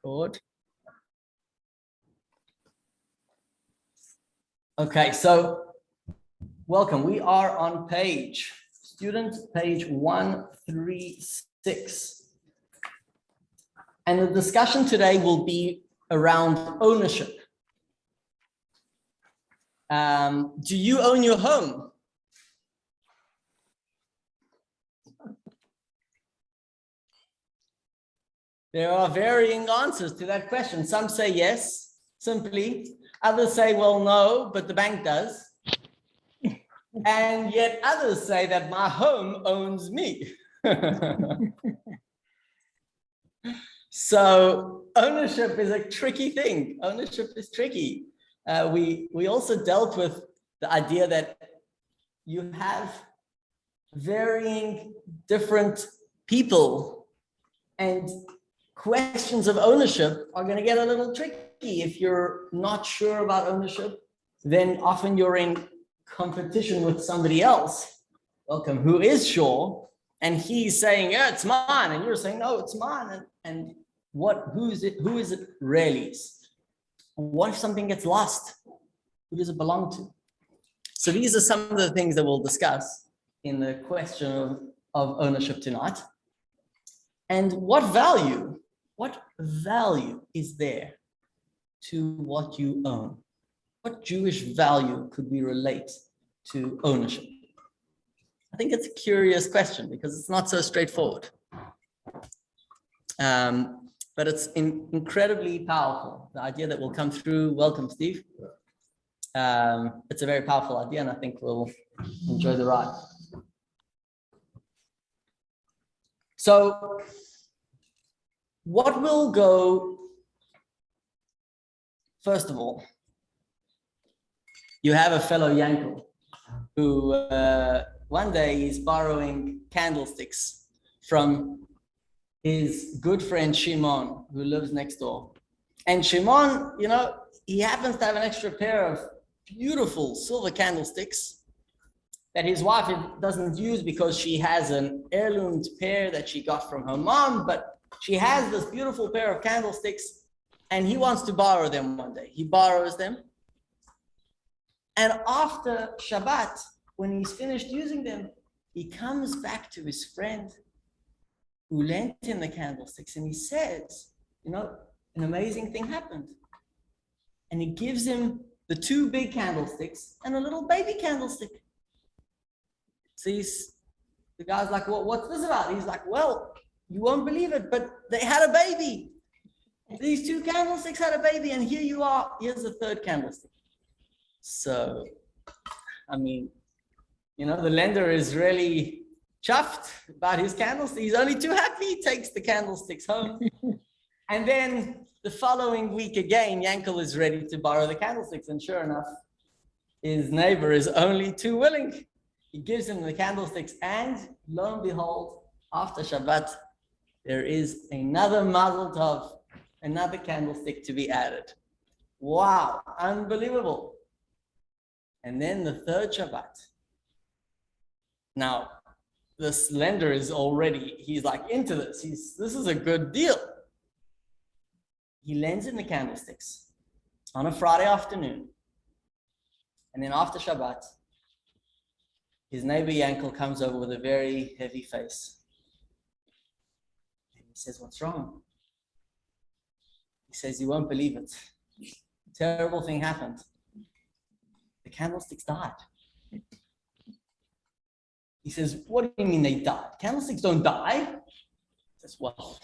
Record. Okay, so welcome. We are on page 136. And the discussion today will be around ownership. Do you own your home? There are varying answers to that question. Some say yes, simply. Others say, well, no, but the bank does. And yet others say that my home owns me. So ownership is a tricky thing. Ownership is tricky. We also dealt with the idea that you have varying different people, and questions of ownership are going to get a little tricky. If you're not sure about ownership, then often you're in competition with somebody else, welcome, who is sure, and he's saying, yeah, it's mine, and you're saying, no, it's mine. And who is it really? What if something gets lost? Who does it belong to? So these are some of the things that we'll discuss in the question of ownership tonight. And what value is there to what you own? What Jewish value could we relate to ownership? I think it's a curious question because it's not so straightforward. But it's incredibly powerful. The idea that will come through, welcome, Steve. It's a very powerful idea, and I think we'll enjoy the ride. So, what will go, first of all, you have a fellow Yankel who one day is borrowing candlesticks from his good friend Shimon, who lives next door. And Shimon, he happens to have an extra pair of beautiful silver candlesticks that his wife doesn't use because she has an heirloomed pair that she got from her mom, but she has this beautiful pair of candlesticks and he wants to borrow them one day. He borrows them. And after Shabbat, when he's finished using them, he comes back to his friend who lent him the candlesticks and he says, an amazing thing happened. And he gives him the two big candlesticks and a little baby candlestick. So the guy's like, well, what's this about? He's like, well, you won't believe it, but they had a baby. These two candlesticks had a baby, and here you are. Here's the third candlestick. So, the lender is really chuffed about his candlestick. He's only too happy. He takes the candlesticks home. And then the following week again, Yankel is ready to borrow the candlesticks. And sure enough, his neighbor is only too willing. He gives him the candlesticks, and lo and behold, after Shabbat, there is another mazel tov, another candlestick to be added. Wow, unbelievable. And then the third Shabbat. Now, this lender is he's like into this. This is a good deal. He lends him the candlesticks on a Friday afternoon. And then after Shabbat, his neighbor Yankel comes over with a very heavy face. And he says, what's wrong? He says, you won't believe it. A terrible thing happened. The candlesticks died. He says, what do you mean they died? Candlesticks don't die. He says, well,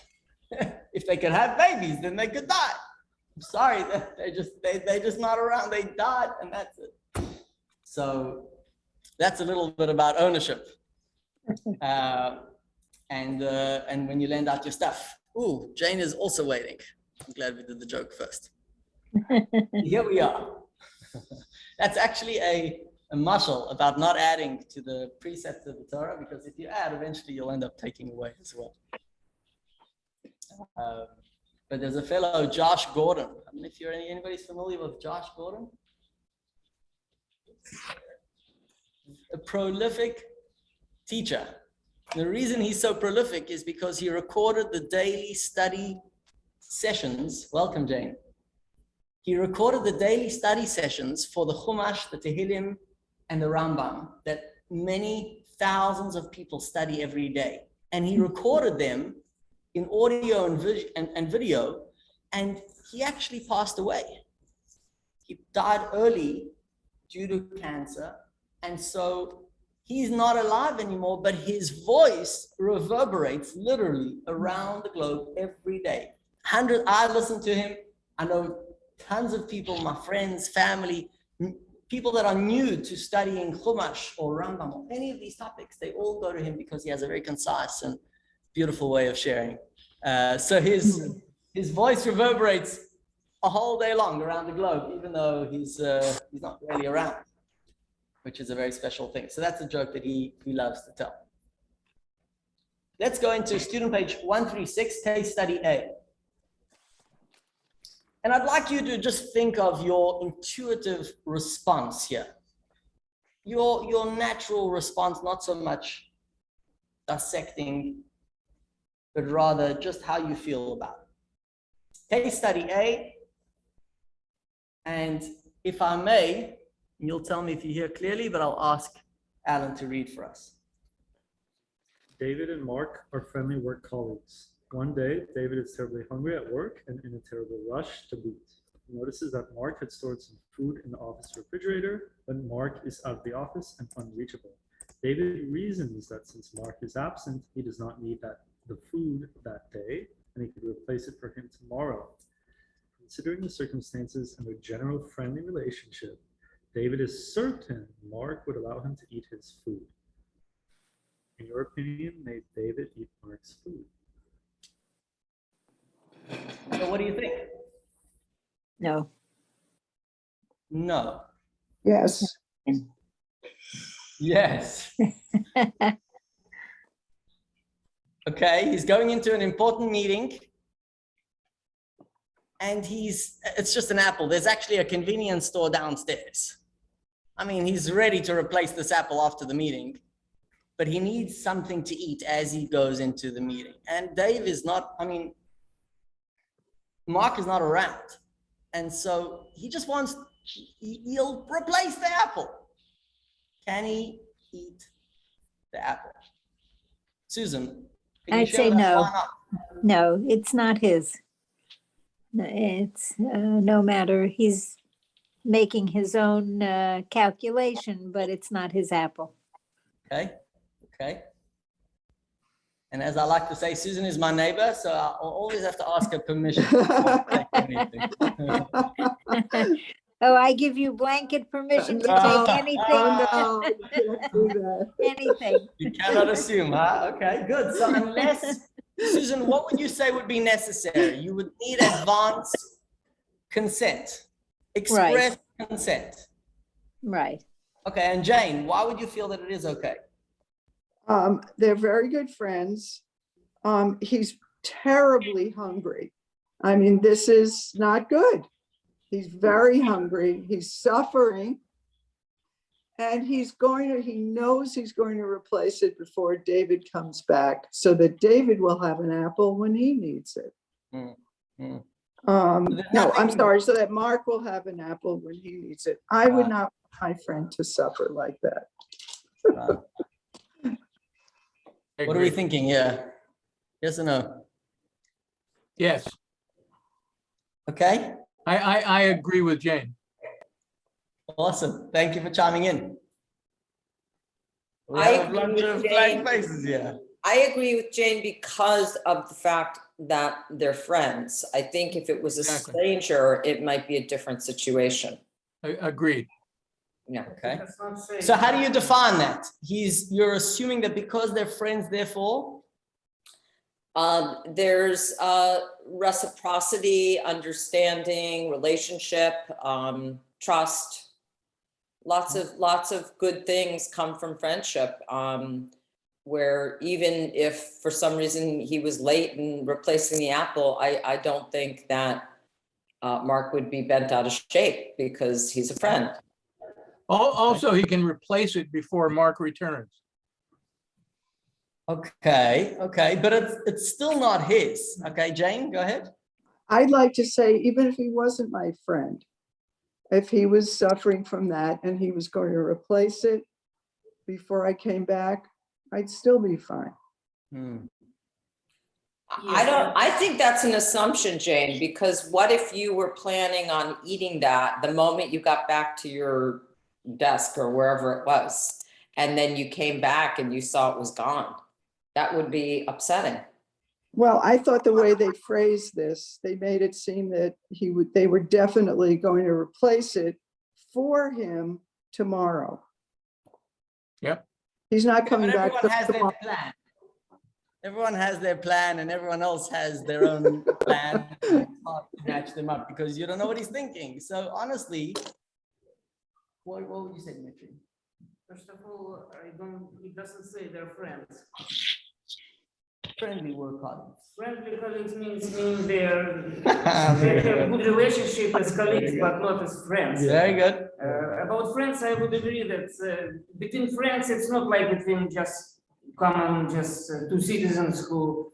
if they could have babies, then they could die. I'm sorry, they're just not around. They died, and that's it. So that's a little bit about ownership. And when you lend out your stuff. Ooh, Jane is also waiting. I'm glad we did the joke first. Here we are. That's actually a mashal about not adding to the precepts of the Torah, because if you add, eventually you'll end up taking away as well. But there's a fellow, Josh Gordon. I don't know if anybody's familiar with Josh Gordon. A prolific teacher. The reason he's so prolific is because he recorded the daily study sessions, welcome Jane, he recorded the daily study sessions for the Chumash, the Tehillim, and the Rambam that many thousands of people study every day. And he recorded them in audio and video, and he actually passed away. He died early due to cancer, and so he's not alive anymore, but his voice reverberates literally around the globe every day. I listen to him. I know tons of people, my friends, family, people that are new to studying Chumash or Rambam or any of these topics, they all go to him because he has a very concise and beautiful way of sharing. So his voice reverberates a whole day long around the globe, even though he's not really around, which is a very special thing. So that's a joke that he loves to tell. Let's go into student page 136, case study A. And I'd like you to just think of your intuitive response here. Your natural response, not so much dissecting, but rather just how you feel about it. Case study A. And if I may, you'll tell me if you hear clearly, but I'll ask Alan to read for us. David and Mark are friendly work colleagues. One day, David is terribly hungry at work and in a terrible rush to eat. He notices that Mark had stored some food in the office refrigerator, but Mark is out of the office and unreachable. David reasons that since Mark is absent, he does not need the food that day, and he could replace it for him tomorrow. Considering the circumstances and their general friendly relationship, David is certain Mark would allow him to eat his food. In your opinion, may David eat Mark's food? So what do you think? No. No. Yes. Yes. Okay, he's going into an important meeting, and it's just an apple. There's actually a convenience store downstairs. I mean, he's ready to replace this apple after the meeting, but he needs something to eat as he goes into the meeting. And Dave is not, Mark is not around. And so he just wants, he'll replace the apple. Can he eat the apple? Susan, I'd say no. No, it's not his. It's no matter. He's making his own calculation, but it's not his apple. Okay. And as I like to say, Susan is my neighbor, so I'll always have to ask her permission. Oh, I give you blanket permission to take anything. No, you can't do that. Anything. You cannot assume, huh? Okay, good. So unless, Susan, what would you say would be necessary? You would need advance consent, express consent. Right. Okay, and Jane, why would you feel that it is okay? They're very good friends. He's terribly hungry. I mean, this is not good. He's very hungry. He's suffering. And he knows he's going to replace it before David comes back so that David will have an apple when he needs it. No, I'm sorry. So that Mark will have an apple when he needs it. I would not want my friend to suffer like that. What are we thinking here? Yes or no? Yes, Okay, I agree with Jane. awesome. Thank you for chiming in. We I have a agree bunch with of Jane. blank faces here. I agree with Jane because of the fact that they're friends. I think if it was a Exactly. stranger, it might be a different situation. Agreed. Yeah. Okay. So how do you define that? You're assuming that because they're friends, therefore? There's reciprocity, understanding, relationship, trust. Lots of good things come from friendship. Where even if for some reason he was late in replacing the apple, I don't think that Mark would be bent out of shape because he's a friend. Also, he can replace it before Mark returns. Okay, but it's still not his. Okay, Jane, go ahead. I'd like to say, even if he wasn't my friend, if he was suffering from that and he was going to replace it before I came back, I'd still be fine. I think that's an assumption, Jane, because what if you were planning on eating that the moment you got back to your desk or wherever it was, and then you came back and you saw it was gone? That would be upsetting. Well, I thought the way they phrased this, they made it seem that they were definitely going to replace it for him tomorrow. Yep. He's not coming But back. everyone has their tomorrow. plan. Everyone has their plan, and everyone else has their own plan. It's hard to match them up because you don't know what he's thinking. So honestly, what would you say, Dimitri? First of all, it doesn't say they're friends. Friendly work colleagues. Friendly colleagues means they have a good relationship as colleagues, but not as friends. Very good. About friends, I would agree that between friends, it's not like between just two citizens who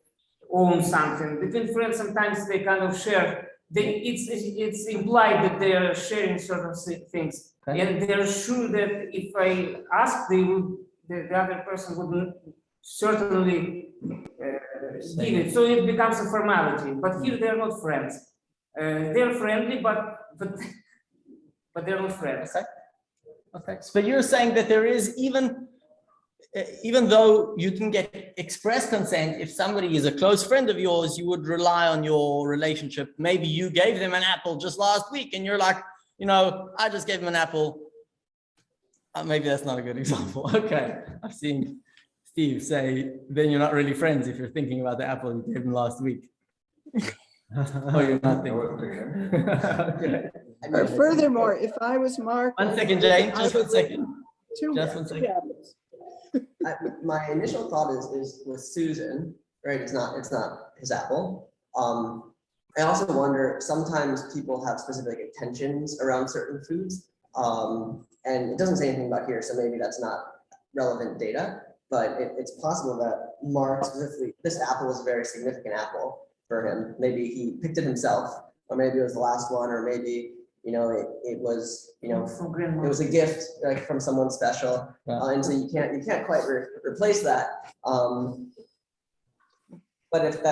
own something. Between friends, sometimes they kind of share. It's implied that they are sharing certain things, Okay. and they're sure that if I ask, the other person would certainly give it. So it becomes a formality. But here they're not friends. They're friendly, but they're not friends. Okay. Okay. But you're saying that there is even though you didn't get express consent, if somebody is a close friend of yours, you would rely on your relationship. Maybe you gave them an apple just last week and you're like, I just gave them an apple. Maybe that's not a good example. Okay. I've seen Steve say, then you're not really friends if you're thinking about the apple you gave them last week. Oh, you're not thinking. Okay. Furthermore, if I was Mark. 1 second, Jane, just 1 second. Just 1 second. My initial thought is with Susan, right? It's not his apple. I also wonder, sometimes people have specific intentions around certain foods. And it doesn't say anything about here, so maybe that's not relevant data, but it's possible that Mark specifically, this apple was a very significant apple for him. Maybe he picked it himself, or maybe it was the last one, or maybe, it was, it was a gift like from someone special. And so you can't quite replace that. But if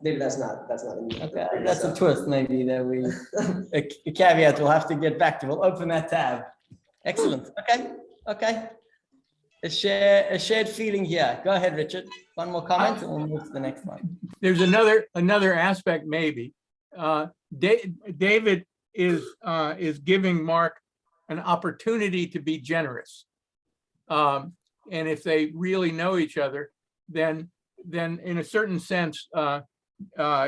maybe that's not Okay, that's a twist maybe that we, a caveat we'll have to get back to. We'll open that tab. Excellent. Okay. A shared feeling here. Go ahead, Richard. One more comment and we'll move to the next one. There's another aspect maybe. David is giving Mark an opportunity to be generous. And if they really know each other, then in a certain sense,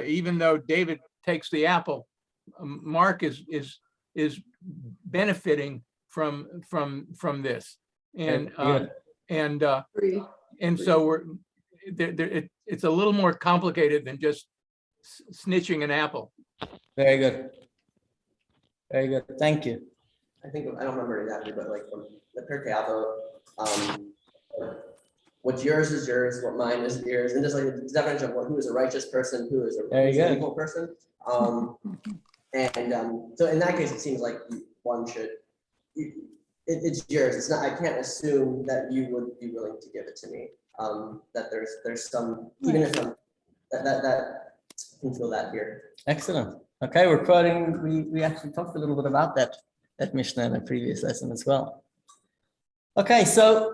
even though David takes the apple, Mark is benefiting from this, and so it's a little more complicated than just snitching an apple. Very good. Thank you. I think, I don't remember exactly, but like from the Pirkei Avot, what's yours is yours, what mine is yours, and just like the definition of who is a righteous person, who is an evil person. So in that case, it seems like one should, it's yours. It's not, I can't assume that you would be willing to give it to me. That there's some, even if that can feel that here. Excellent. Okay, we're quoting, we actually talked a little bit about that Mishnah in a previous lesson as well. Okay, so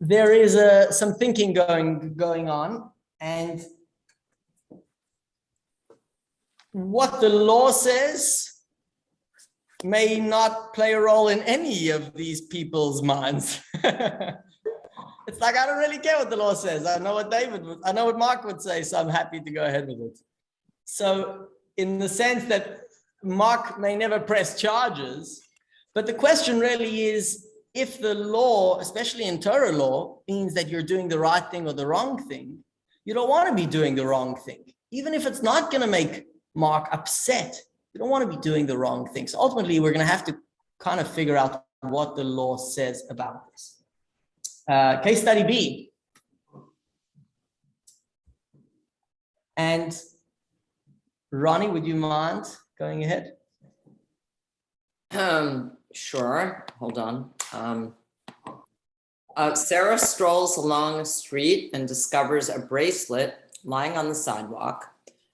there is some thinking going on, and what the law says may not play a role in any of these people's minds. It's like, I don't really care what the law says. I know what Mark would say, so I'm happy to go ahead with it. So in the sense that Mark may never press charges, but the question really is, if the law, especially in Torah law, means that you're doing the right thing or the wrong thing, you don't want to be doing the wrong thing. Even if it's not going to make Mark upset, you don't want to be doing the wrong thing. So ultimately, we're going to have to kind of figure out what the law says about this. Case study B. And Ronnie, would you mind going ahead? Sure, hold on. Sarah strolls along a street and discovers a bracelet lying on the sidewalk.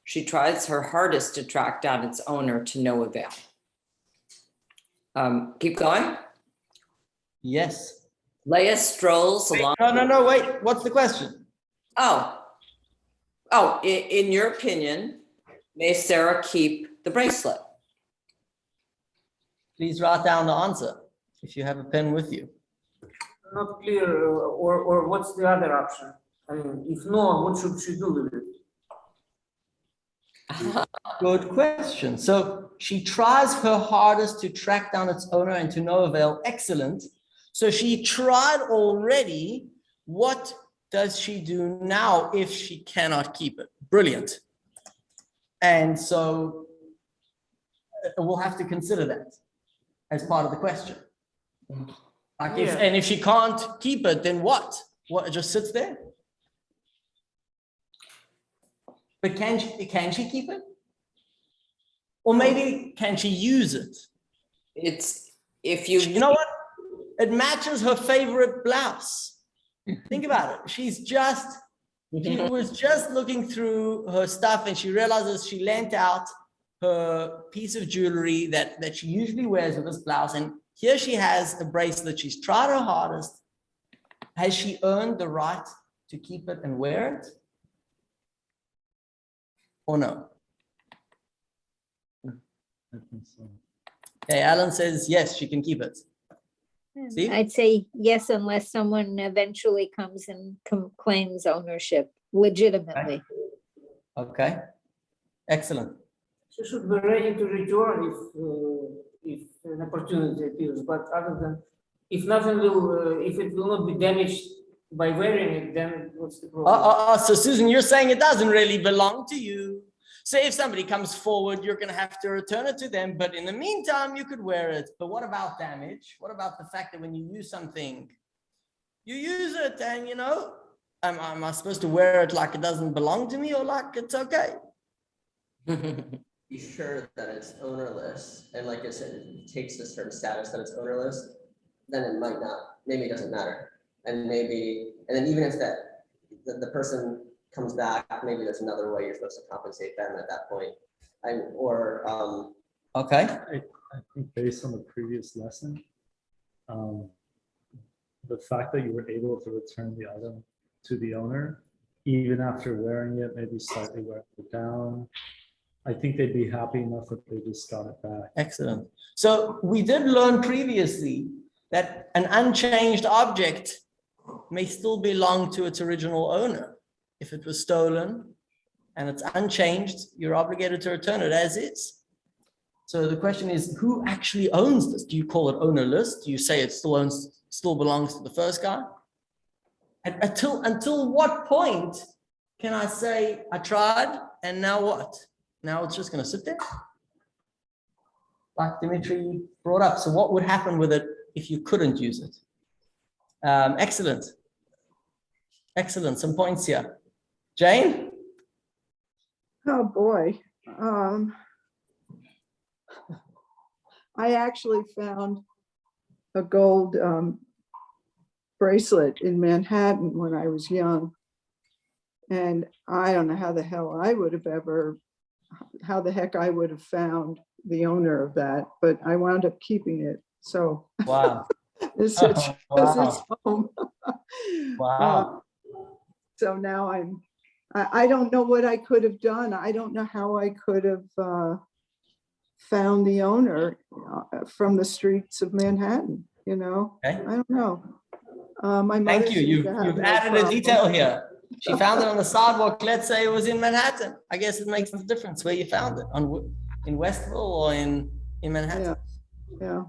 She tries her hardest to track down its owner to no avail. Keep going. Yes. Leah strolls along. No, wait. What's the question? In your opinion, may Sarah keep the bracelet? Please write down the answer if you have a pen with you. Not clear, or what's the other option? I mean, if no, what should she do with it? Good question. So she tries her hardest to track down its owner and to no avail. Excellent. So she tried already. What does she do now if she cannot keep it? Brilliant. And so we'll have to consider that as part of the question. Like if she can't keep it, then what? What, it just sits there? But can she keep it? Or maybe can she use it? It's if you know what? It matches her favorite blouse. Think about it. She was just looking through her stuff and she realizes she lent out her piece of jewelry that she usually wears with this blouse. And here she has a bracelet. She's tried her hardest. Has she earned the right to keep it and wear it? Or no? I think so. Okay, Alan says, yes, she can keep it. See? I'd say yes, unless someone eventually comes and claims ownership legitimately. Okay, excellent. She should be ready to return if an opportunity appears, but other than, if nothing will, if it will not be damaged by wearing it, then what's the problem? So Susan, you're saying it doesn't really belong to you. So if somebody comes forward, you're going to have to return it to them. But in the meantime, you could wear it. But what about damage? What about the fact that when you use something, you use it and, am I supposed to wear it like it doesn't belong to me or like it's okay? Be sure that it's ownerless. And like I said, if it takes a certain status that it's ownerless, then it might not, maybe it doesn't matter. And then even if the person comes back, maybe there's another way you're supposed to compensate them at that point. Okay. I think based on the previous lesson, the fact that you were able to return the item to the owner, even after wearing it, maybe slightly wearing it down, I think they'd be happy enough that they just got it back. Excellent. So we did learn previously that an unchanged object may still belong to its original owner. If it was stolen and it's unchanged, you're obligated to return it as is. So the question is, who actually owns this? Do you call it ownerless? Do you say it still belongs to the first guy? And until what point can I say I tried and now what? Now it's just going to sit there? Like Dimitri brought up. So what would happen with it if you couldn't use it? Excellent. Excellent. Some points here. Jane? Oh, boy. I actually found a gold bracelet in Manhattan when I was young. And I don't know how the heck I would have found the owner of that, but I wound up keeping it. So Wow. it's home. Wow. So now I don't know what I could have done. I don't know how I could have found the owner from the streets of Manhattan, Okay. I don't know. My mother Thank you. seemed You've to have no added a problem. detail here. She found it on the sidewalk. Let's say it was in Manhattan. I guess it makes a difference where you found it, in Westville or in Manhattan. Yeah.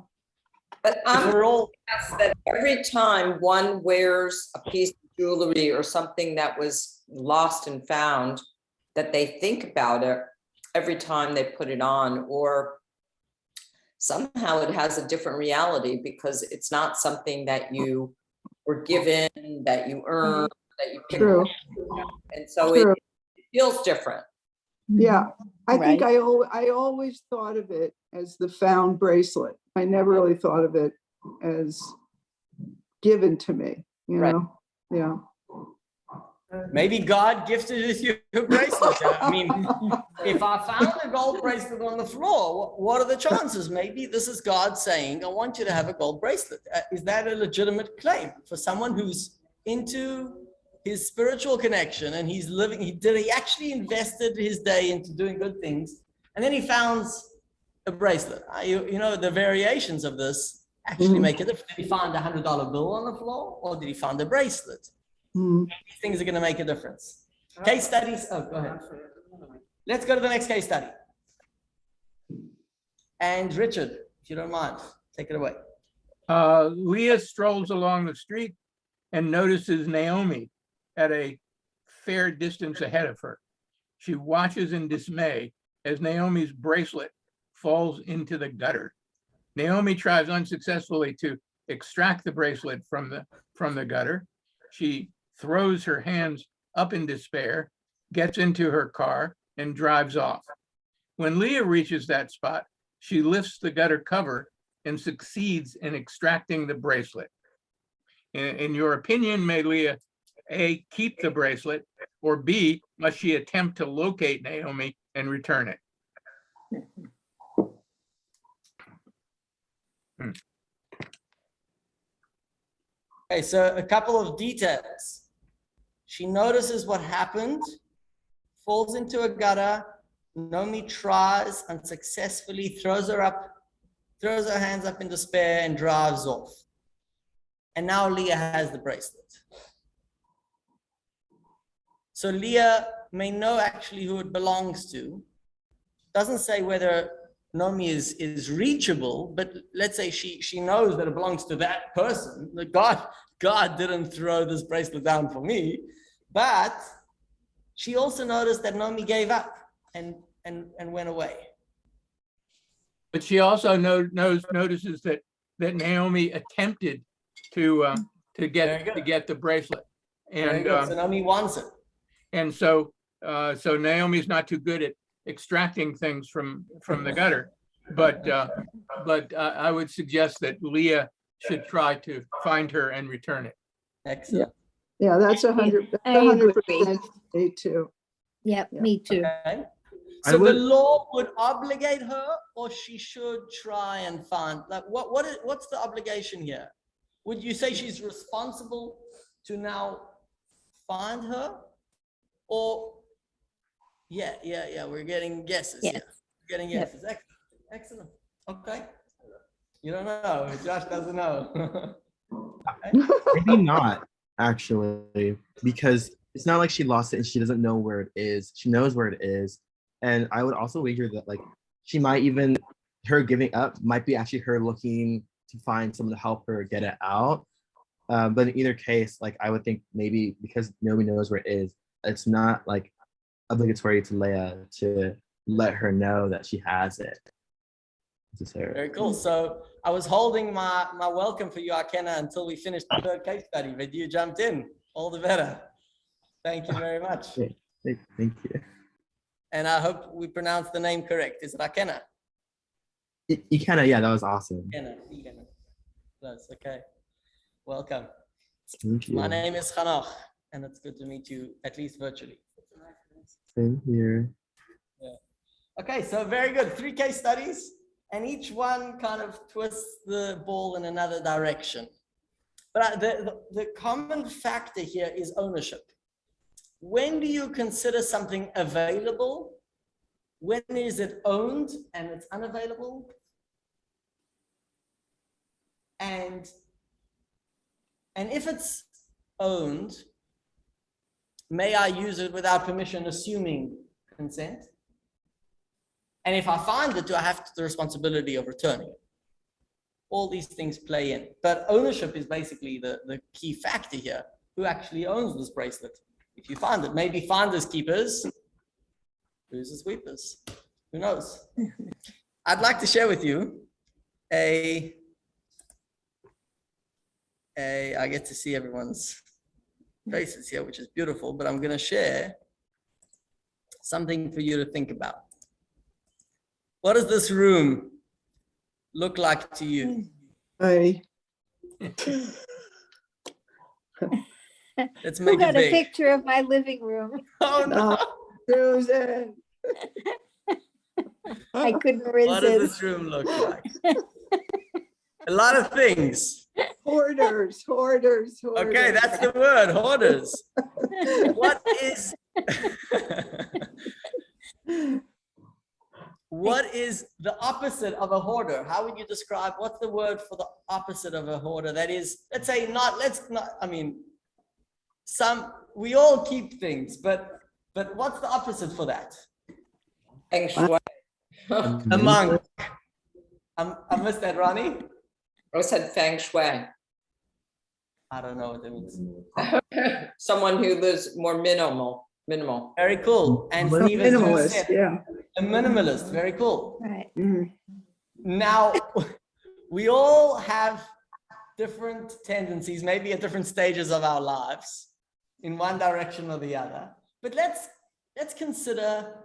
But We're all that every time one wears a piece of jewelry or something that was lost and found, that they think about it every time they put it on, or somehow it has a different reality because it's not something that you were given, that you earned, that you picked True. up. And so True. it feels different. Yeah, I think Right. I always thought of it as the found bracelet. I never really thought of it as given to me, you Right. know? Yeah. Maybe God gifted you a bracelet. I mean, if I found a gold bracelet on the floor, what are the chances? Maybe this is God saying, I want you to have a gold bracelet. Is that a legitimate claim for someone who's into his spiritual connection and he's living, he actually invested his day into doing good things, and then he finds a bracelet. You know, the variations of this actually make a difference. Did he find a $100 bill on the floor, or did he find a bracelet? Mm. These things are going to make a difference. Case studies. Oh, go ahead. Let's go to the next case study. And Richard, if you don't mind, take it away. Leah strolls along the street and notices Naomi at a fair distance ahead of her. She watches in dismay as Naomi's bracelet falls into the gutter. Naomi tries unsuccessfully to extract the bracelet from the gutter. She throws her hands up in despair, gets into her car, and drives off. When Leah reaches that spot, she lifts the gutter cover and succeeds in extracting the bracelet. In your opinion, may Leah A, keep the bracelet, or B, must she attempt to locate Naomi and return it? Okay, so a couple of details. She notices what happened, falls into a gutter. Naomi tries unsuccessfully, throws her hands up in despair and drives off. And now Leah has the bracelet. So Leah may know actually who it belongs to. Doesn't say whether Naomi is reachable, but let's say she knows that it belongs to that person. God didn't throw this bracelet down for me, but she also noticed that Naomi gave up and went away. But she also notices that Naomi attempted to get the bracelet, Very and good. So Naomi wants it. and so Naomi's not too good at extracting things from the gutter, but I would suggest that Leah should try to find her and return it. Excellent. Yeah, that's I 100% me too. Yep, Yeah. me too. Okay. I So the would- law would obligate her, or she should try and find, like, what's the obligation here? Would you say she's responsible to now find her? Or, yeah, we're getting guesses Yes. here. We're getting Yep. guesses. Excellent. Okay. You don't know. Josh doesn't know. Maybe not, actually, because it's not like she lost it and she doesn't know where it is. She knows where it is. And I would also wager that, like, she might even, her giving up might be actually her looking to find someone to help her get it out. But in either case, like, I would think maybe because nobody knows where it is, it's not like obligatory to Leah to let her know that she has it. Very cool. So I was holding my welcome for you, Akena, until we finished the third case study, but you jumped in. All the better. Thank you very much. Thank you. And I hope we pronounced the name correct. Is it Akena? You kind of, yeah, that was awesome. Akena. Close. Okay. Welcome. Thank you. My name is Hanoch, and it's good to meet you, at least virtually. Same here. Okay, so very good. 3 case studies, and each one kind of twists the ball in another direction. But the common factor here is ownership. When do you consider something available? When is it owned and it's unavailable? And if it's owned, may I use it without permission, assuming consent? And if I find it, do I have the responsibility of returning it? All these things play in. But ownership is basically the key factor here. Who actually owns this bracelet? If you find it, maybe finders keepers, losers weepers. Who knows? I'd like to share with you I get to see everyone's faces here, which is beautiful, but I'm going to share something for you to think about. What does this room look like to you? I, Let's Who make it got a big. picture of my living room? Oh no! Susan. I couldn't What does resist. this room look like? A lot of things. Hoarders, hoarders, hoarders. Okay, that's the word, hoarders. What is what is the opposite of a hoarder? How would you describe, what's the word for the opposite of a hoarder? That is, we all keep things, but what's the opposite for that? Feng shui. A monk. I missed that, Ronnie. I said feng shui. I don't know what that means. Someone who lives more minimal. Very cool. And A Steve has just minimalist, said, yeah. a minimalist. Very cool. Right. Mhm. Now, we all have different tendencies, maybe at different stages of our lives, in one direction or the other. But let's consider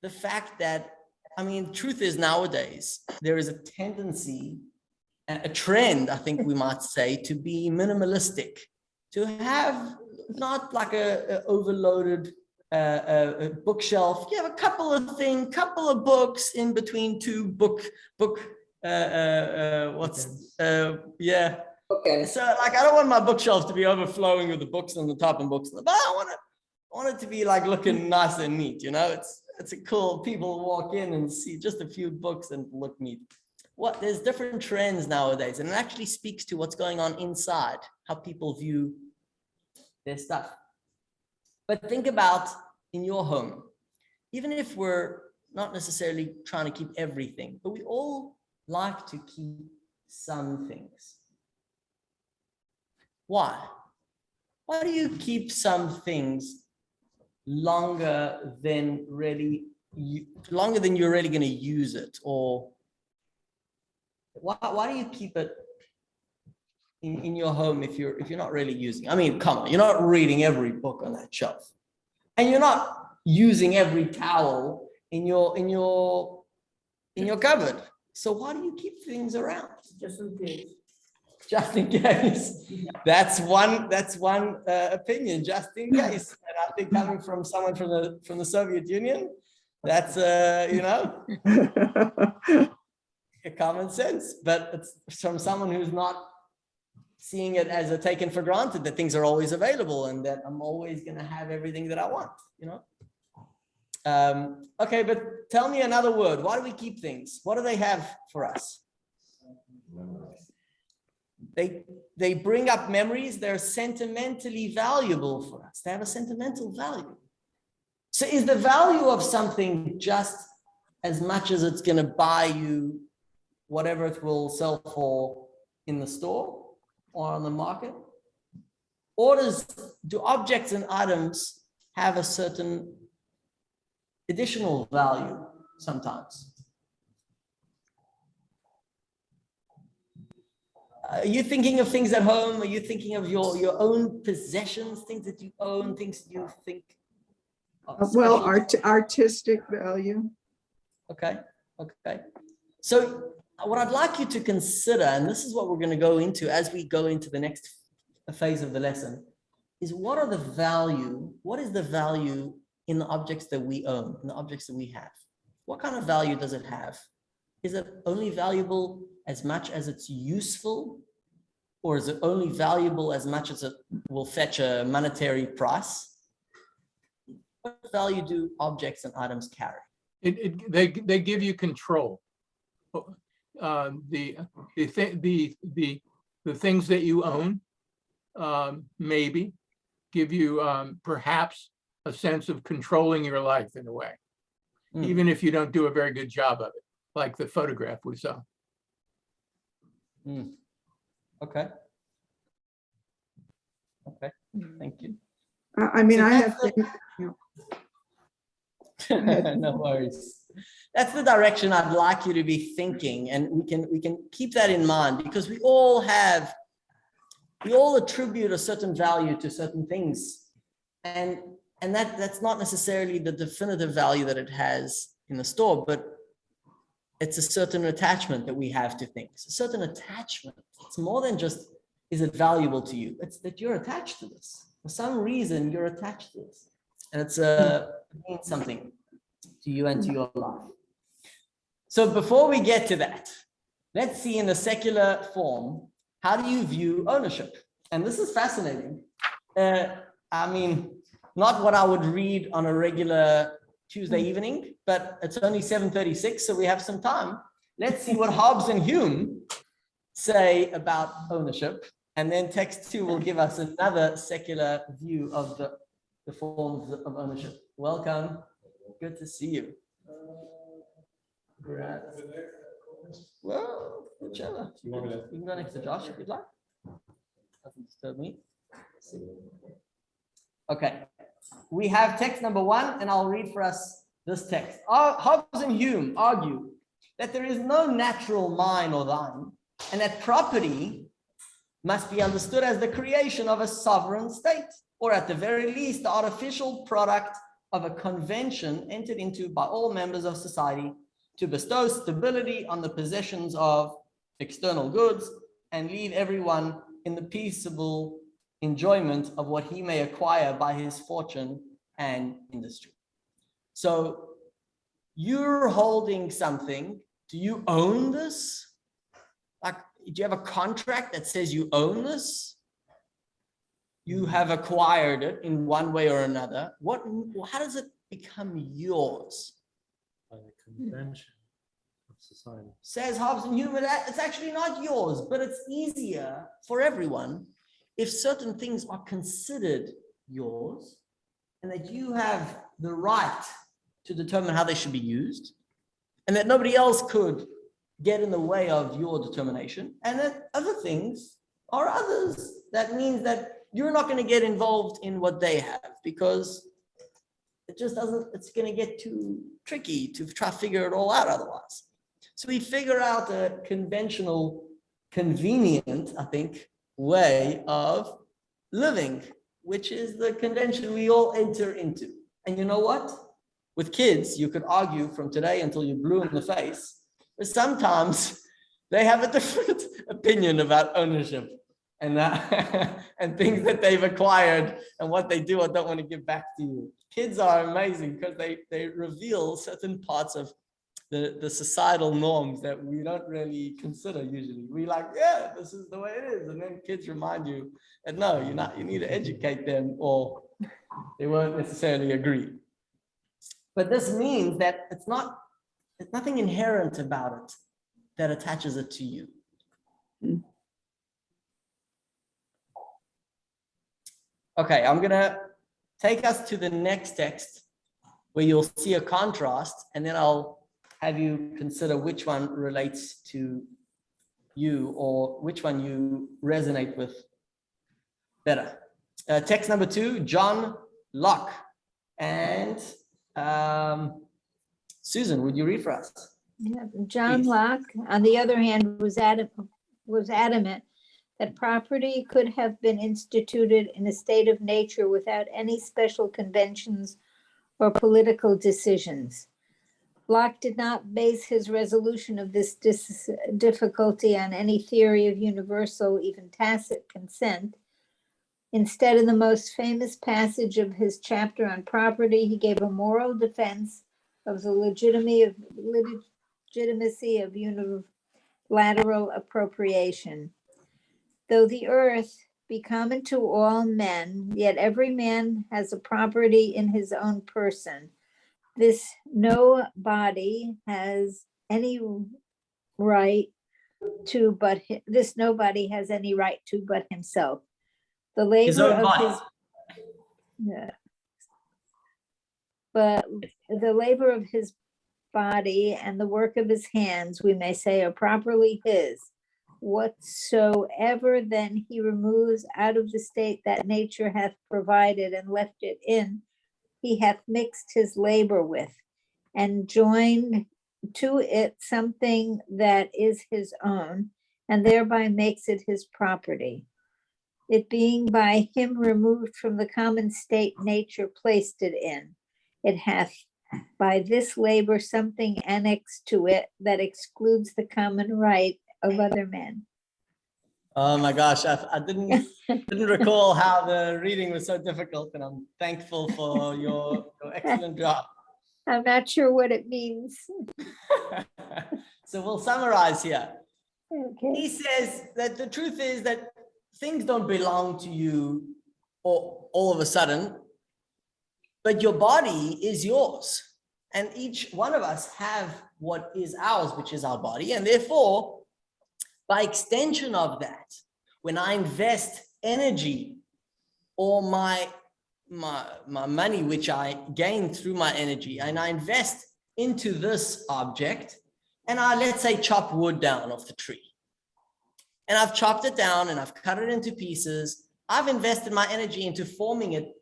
the fact that, I mean, truth is nowadays, there is a tendency, a trend, I think we might say, to be minimalistic, to have not like a overloaded a bookshelf. You have a couple of books in between two yeah. Okay. So like, I don't want my bookshelf to be overflowing with the books on the top and books on the bottom. I want it to be like looking nice and neat, you know? It's a cool, people walk in and see just a few books and look neat. There's different trends nowadays, and it actually speaks to what's going on inside, how people view their stuff. But think about in your home, even if we're not necessarily trying to keep everything, but we all like to keep some things. Why? Why do you keep some things longer than you're really going to use it? Or why do you keep it in your home if you're not really using it? I mean, come on, you're not reading every book on that shelf, and you're not using every towel in your cupboard. So why do you keep things around? Just in case. Just in case. That's one opinion, just in case. And I think coming from someone from the Soviet Union, that's a common sense. But it's from someone who's not seeing it as a taken for granted that things are always available and that I'm always going to have everything that I want, you know? Okay, but tell me another word. Why do we keep things? What do they have for us? They bring up memories. They're sentimentally valuable for us. They have a sentimental value. So is the value of something just as much as it's going to buy you whatever it will sell for in the store or on the market? Or do objects and items have a certain additional value sometimes? Are you thinking of things at home? Are you thinking of your own possessions, things that you own, things that you think are Well, special? artistic value. Okay. So what I'd like you to consider, and this is what we're going to go into as we go into the next phase of the lesson, is what is the value in the objects that we own, in the objects that we have? What kind of value does it have? Is it only valuable as much as it's useful? Or is it only valuable as much as it will fetch a monetary price? What value do objects and items carry? They give you control. The things that you own maybe give you perhaps a sense of controlling your life in a way, even if you don't do a very good job of it, like the photograph we saw. Okay. Thank you. I mean, So I have that's things. No worries. That's the direction I'd like you to be thinking, and we can keep that in mind, because we all attribute a certain value to certain things, and And that's not necessarily the definitive value that it has in the store, but it's a certain attachment that we have to things, a certain attachment. It's more than just, is it valuable to you? It's that you're attached to this. For some reason, you're attached to this. And it means something to you and to your life. So before we get to that, let's see in the secular form, how do you view ownership? And this is fascinating. I mean, not what I would read on a regular Tuesday evening, but it's only 7:36, so we have some time. Let's see what Hobbes and Hume say about ownership. And then text 2 will give us another secular view of the forms of ownership. Welcome. Good to see you. Well, whichever. You can go next to Josh if you'd like. Doesn't disturb me. Okay. We have text number 1, and I'll read for us this text. Hobbes and Hume argue that there is no natural mine or thine, and that property must be understood as the creation of a sovereign state, or at the very least, the artificial product of a convention entered into by all members of society to bestow stability on the possessions of external goods and leave everyone in the peaceable enjoyment of what he may acquire by his fortune and industry. So you're holding something. Do you own this? Like, do you have a contract that says you own this? You have acquired it in one way or another. How does it become yours? By the convention of society. Says Hobbes and Hume, it's actually not yours, but it's easier for everyone if certain things are considered yours and that you have the right to determine how they should be used, and that nobody else could get in the way of your determination, and that other things are others. That means that you're not going to get involved in what they have, because it just doesn't, it's going to get too tricky to try to figure it all out otherwise. So we figure out a conventional, convenient, I think, way of living, which is the convention we all enter into. And you know what? With kids, you could argue from today until you're blue in the face, but sometimes they have a different opinion about ownership and and things that they've acquired and what they do or don't want to give back to you. Kids are amazing because they reveal certain parts of the societal norms that we don't really consider usually. We like, yeah, this is the way it is. And then kids remind you that no, you're not, you need to educate them or they won't necessarily agree. But this means that it's nothing inherent about it that attaches it to you. Okay, I'm gonna take us to the next text where you'll see a contrast, and then I'll have you consider which one relates to you or which one you resonate with better. Text number 2, John Locke. And Susan, would you read for us? Yeah, John Please. Locke, on the other hand, was adamant that property could have been instituted in a state of nature without any special conventions or political decisions. Locke did not base his resolution of this difficulty on any theory of universal, even tacit consent. Instead, in the most famous passage of his chapter on property, he gave a moral defense of the legitimacy of unilateral appropriation. Though the earth be common to all men, yet every man has a property in his own person. This nobody has any right to but himself. The His labor own of body. his but the labor of his body and the work of his hands, we may say, are properly his. Whatsoever then he removes out of the state that nature hath provided and left it in, he hath mixed his labor with, and joined to it something that is his own, and thereby makes it his property. it being by him removed from the common state nature placed it in. It hath by this labor something annexed to it that excludes the common right of other men. Oh my gosh, I didn't recall how the reading was so difficult, and I'm thankful for your excellent job. I'm not sure what it means. So we'll summarize here. Okay. He says that the truth is that things don't belong to you all of a sudden, but your body is yours. And each one of us have what is ours, which is our body. And therefore, by extension of that, when I invest energy or my money, which I gain through my energy, and I invest into this object, and I, let's say, chop wood down off the tree. And I've chopped it down and I've cut it into pieces. I've invested my energy into forming it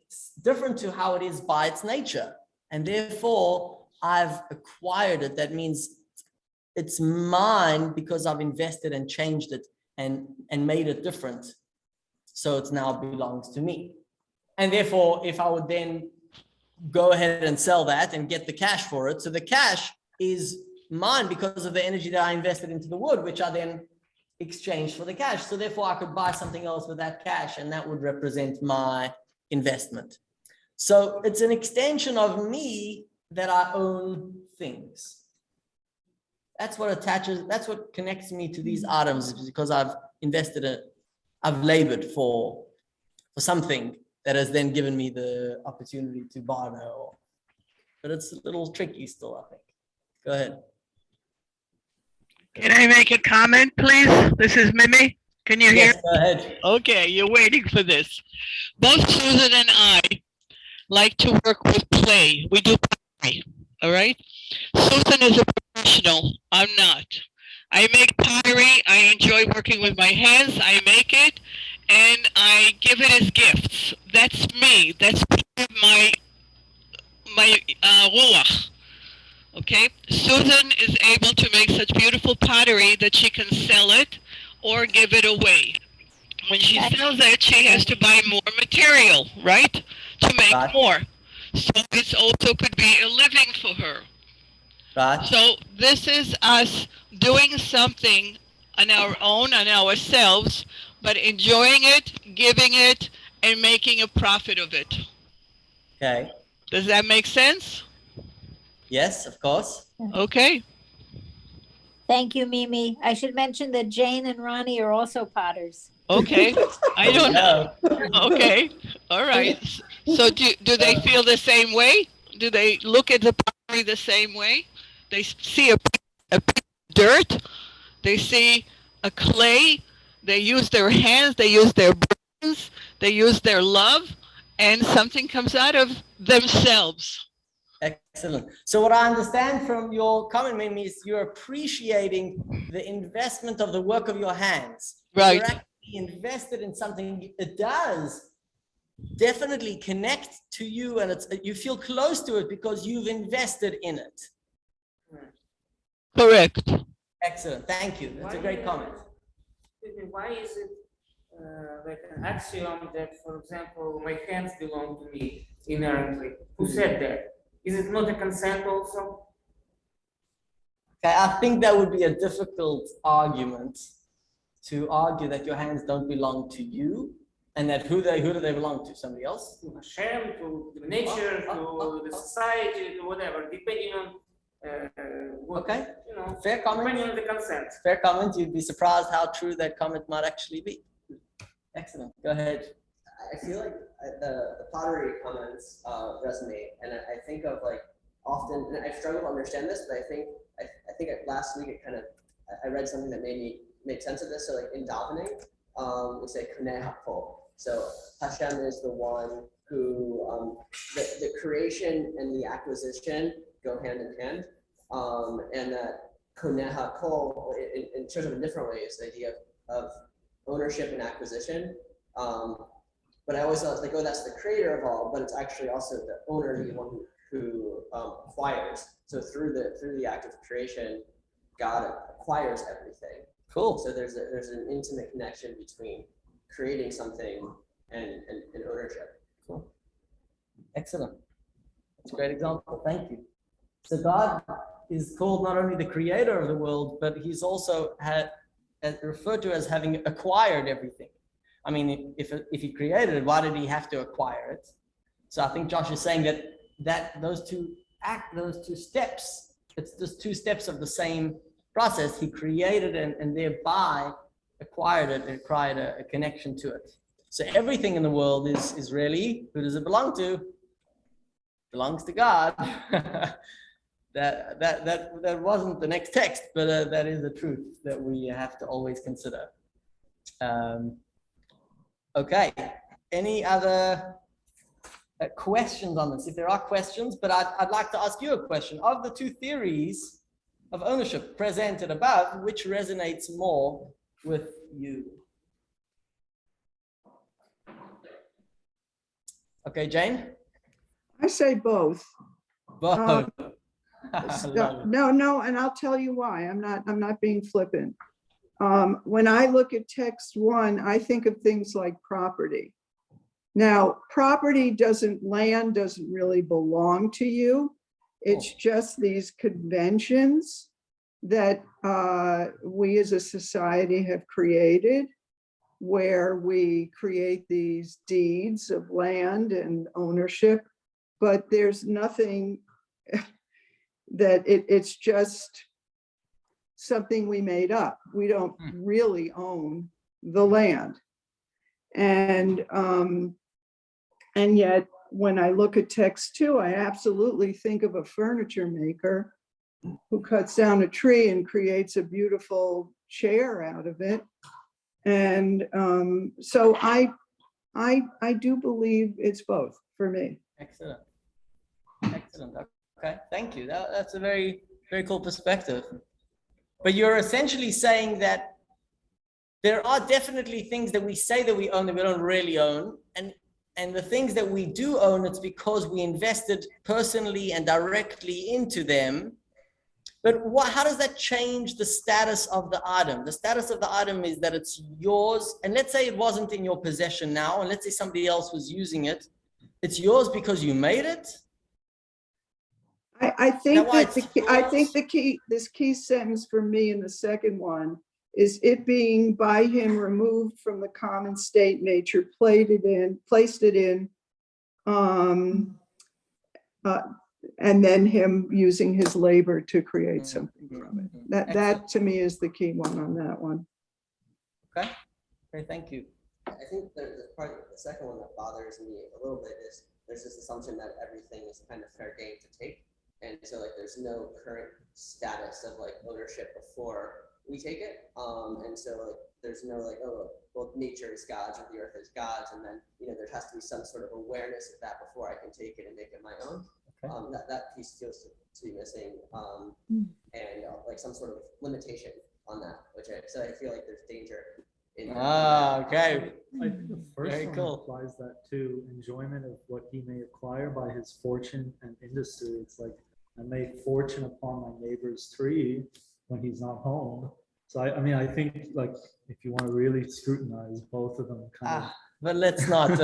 different to how it is by its nature. And therefore, I've acquired it. That means it's mine because I've invested and changed it and made it different. So it now belongs to me. And therefore, if I would then go ahead and sell that and get the cash for it, so the cash is mine because of the energy that I invested into the wood, which I then exchanged for the cash. So therefore, I could buy something else with that cash, and that would represent my investment. So it's an extension of me that I own things. That's what attaches, that's what connects me to these items, because I've invested it, I've labored for something that has then given me the opportunity to buy more. But it's a little tricky still, I think. Go ahead. Can I make a comment, please? This is Mimi. Can you hear? Yes, go ahead. Okay, you're waiting for this. Both Susan and I like to work with clay. We do pottery, all right? Susan is a professional. I'm not. I make pottery. I enjoy working with my hands. I make it, and I give it as gifts. That's me. That's part of my ruach. Okay, Susan is able to make such beautiful pottery that she can sell it or give it away. When she sells it, she has to buy more material, right, to make Right. more. So it also could be a living for her. Right. So this is us doing something on our own, on ourselves, but enjoying it, giving it, and making a profit of it. Okay. Does that make sense? Yes, of course. Okay. Thank you, Mimi. I should mention that Jane and Ronnie are also potters. Okay. I don't know. Okay. All right. So do they feel the same way? Do they look at the pottery the same way? They see a dirt. They see a clay. They use their hands. They use their brains. They use their love. And something comes out of themselves. Excellent. So what I understand from your comment, Mimi, is you're appreciating the investment of the work of your hands. Right. You're actually invested in something. It does definitely connect to you, and you feel close to it because you've invested in it. Correct. Excellent. Thank you. That's a great comment. Why is it like an axiom that, for example, my hands belong to me inherently? Who said that? Is it not a consent also? Okay, I think that would be a difficult argument to argue that your hands don't belong to you, and that who do they belong to? Somebody else? To Hashem, to the nature, to the society, to whatever, depending on what, Okay. you know, Fair comment. depending on the consent. Fair comment. You'd be surprised how true that comment might actually be. Excellent. Go ahead. I feel like the pottery comments resonate, and I think of like often, and I struggle to understand this, but I think last week I read something that made me make sense of this. So like in davening, we say Koneh HaKol. So Hashem is the one who the creation and the acquisition go hand in hand, and that Koneh HaKol in terms of a different way is the idea of ownership and acquisition. But I always thought like, oh, that's the creator of all, but it's actually also the owner, the one who acquires. So through the act of creation, God acquires everything. Cool. So there's an intimate connection between creating something and ownership. Cool. Excellent. That's a great example. Thank you. So God is called not only the creator of the world, but he's also referred to as having acquired everything. I mean, if he created it, why did he have to acquire it? So I think Josh is saying that those two steps, it's just two steps of the same process. He created it and thereby acquired it and acquired a connection to it. So everything in the world is really, who does it belong to? Belongs to God. That wasn't the next text, but that is a truth that we have to always consider. Okay, any other questions on this? If there are questions, but I'd like to ask you a question. Of the two theories of ownership presented above, which resonates more with you? Okay, Jane? I say both. Both. No, and I'll tell you why. I'm not being flippant. When I look at text 1, I think of things like property. Now, land doesn't really belong to you. It's just these conventions that we as a society have created, where we create these deeds of land and ownership, but there's nothing that it's just something we made up. We don't really own the land. And yet when I look at text 2, I absolutely think of a furniture maker who cuts down a tree and creates a beautiful chair out of it. And so I do believe it's both for me. Excellent. Okay, thank you. That's a very, very cool perspective. But you're essentially saying that there are definitely things that we say that we own that we don't really own. And the things that we do own, it's because we invested personally and directly into them. But how does that change the status of the item? The status of the item is that it's yours. And let's say it wasn't in your possession now, and let's say somebody else was using it. It's yours because you made it. I think this key sentence for me in the second one is it being by him removed from the common state nature, placed it in, and then him using his labor to create something from it. That to me is the key one on that one. Okay, thank you. I think the second one that bothers me a little bit is there's this assumption that everything is kind of fair game to take. And so like there's no current status of like ownership before we take it. And so like there's no like, oh, well, nature is God's or the earth is God's. And then, there has to be some sort of awareness of that before I can take it and make it my own. Okay. That piece feels to be missing. And like some sort of limitation on that, so I feel like there's danger. Okay. I think the first one implies that too, enjoyment of what he may acquire by his fortune and industry. It's like, I made fortune upon my neighbor's tree when he's not home. So I think like if you want to really scrutinize both of them, but let's not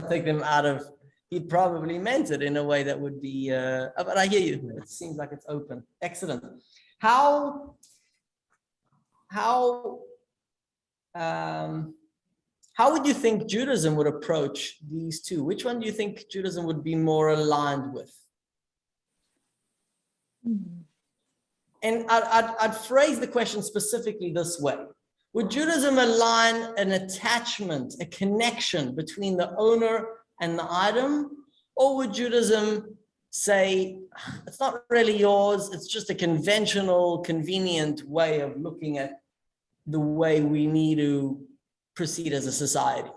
take them out of. He probably meant it in a way that would be. But I hear you. It seems like it's open. Excellent. How would you think Judaism would approach these two? Which one do you think Judaism would be more aligned with? And I'd phrase the question specifically this way. Would Judaism align an attachment, a connection between the owner and the item? Or would Judaism say, it's not really yours, it's just a conventional, convenient way of looking at the way we need to proceed as a society?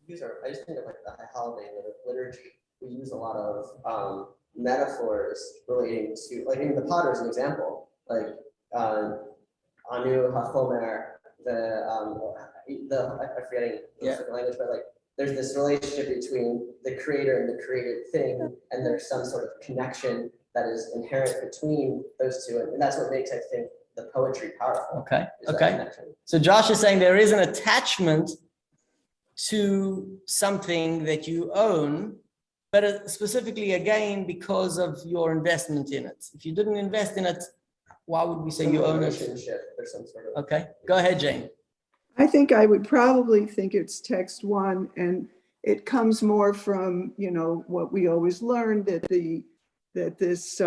I just think of like the holiday liturgy. We use a lot of metaphors relating to, like in the Potter as an example, like Anu HaChomer, I'm forgetting the language, but like there's this relationship between the creator and the created thing, and there's some sort of connection that is inherent between those two, and that's what makes, I think, the poetry powerful. Okay. So Josh is saying there is an attachment to something that you own, but specifically again, because of your investment in it. If you didn't invest in it, why would we say you own it? Relationship or some sort of. Okay, go ahead, Jane. I think I would probably think it's text one, and it comes more from, you know, what we always learned, that this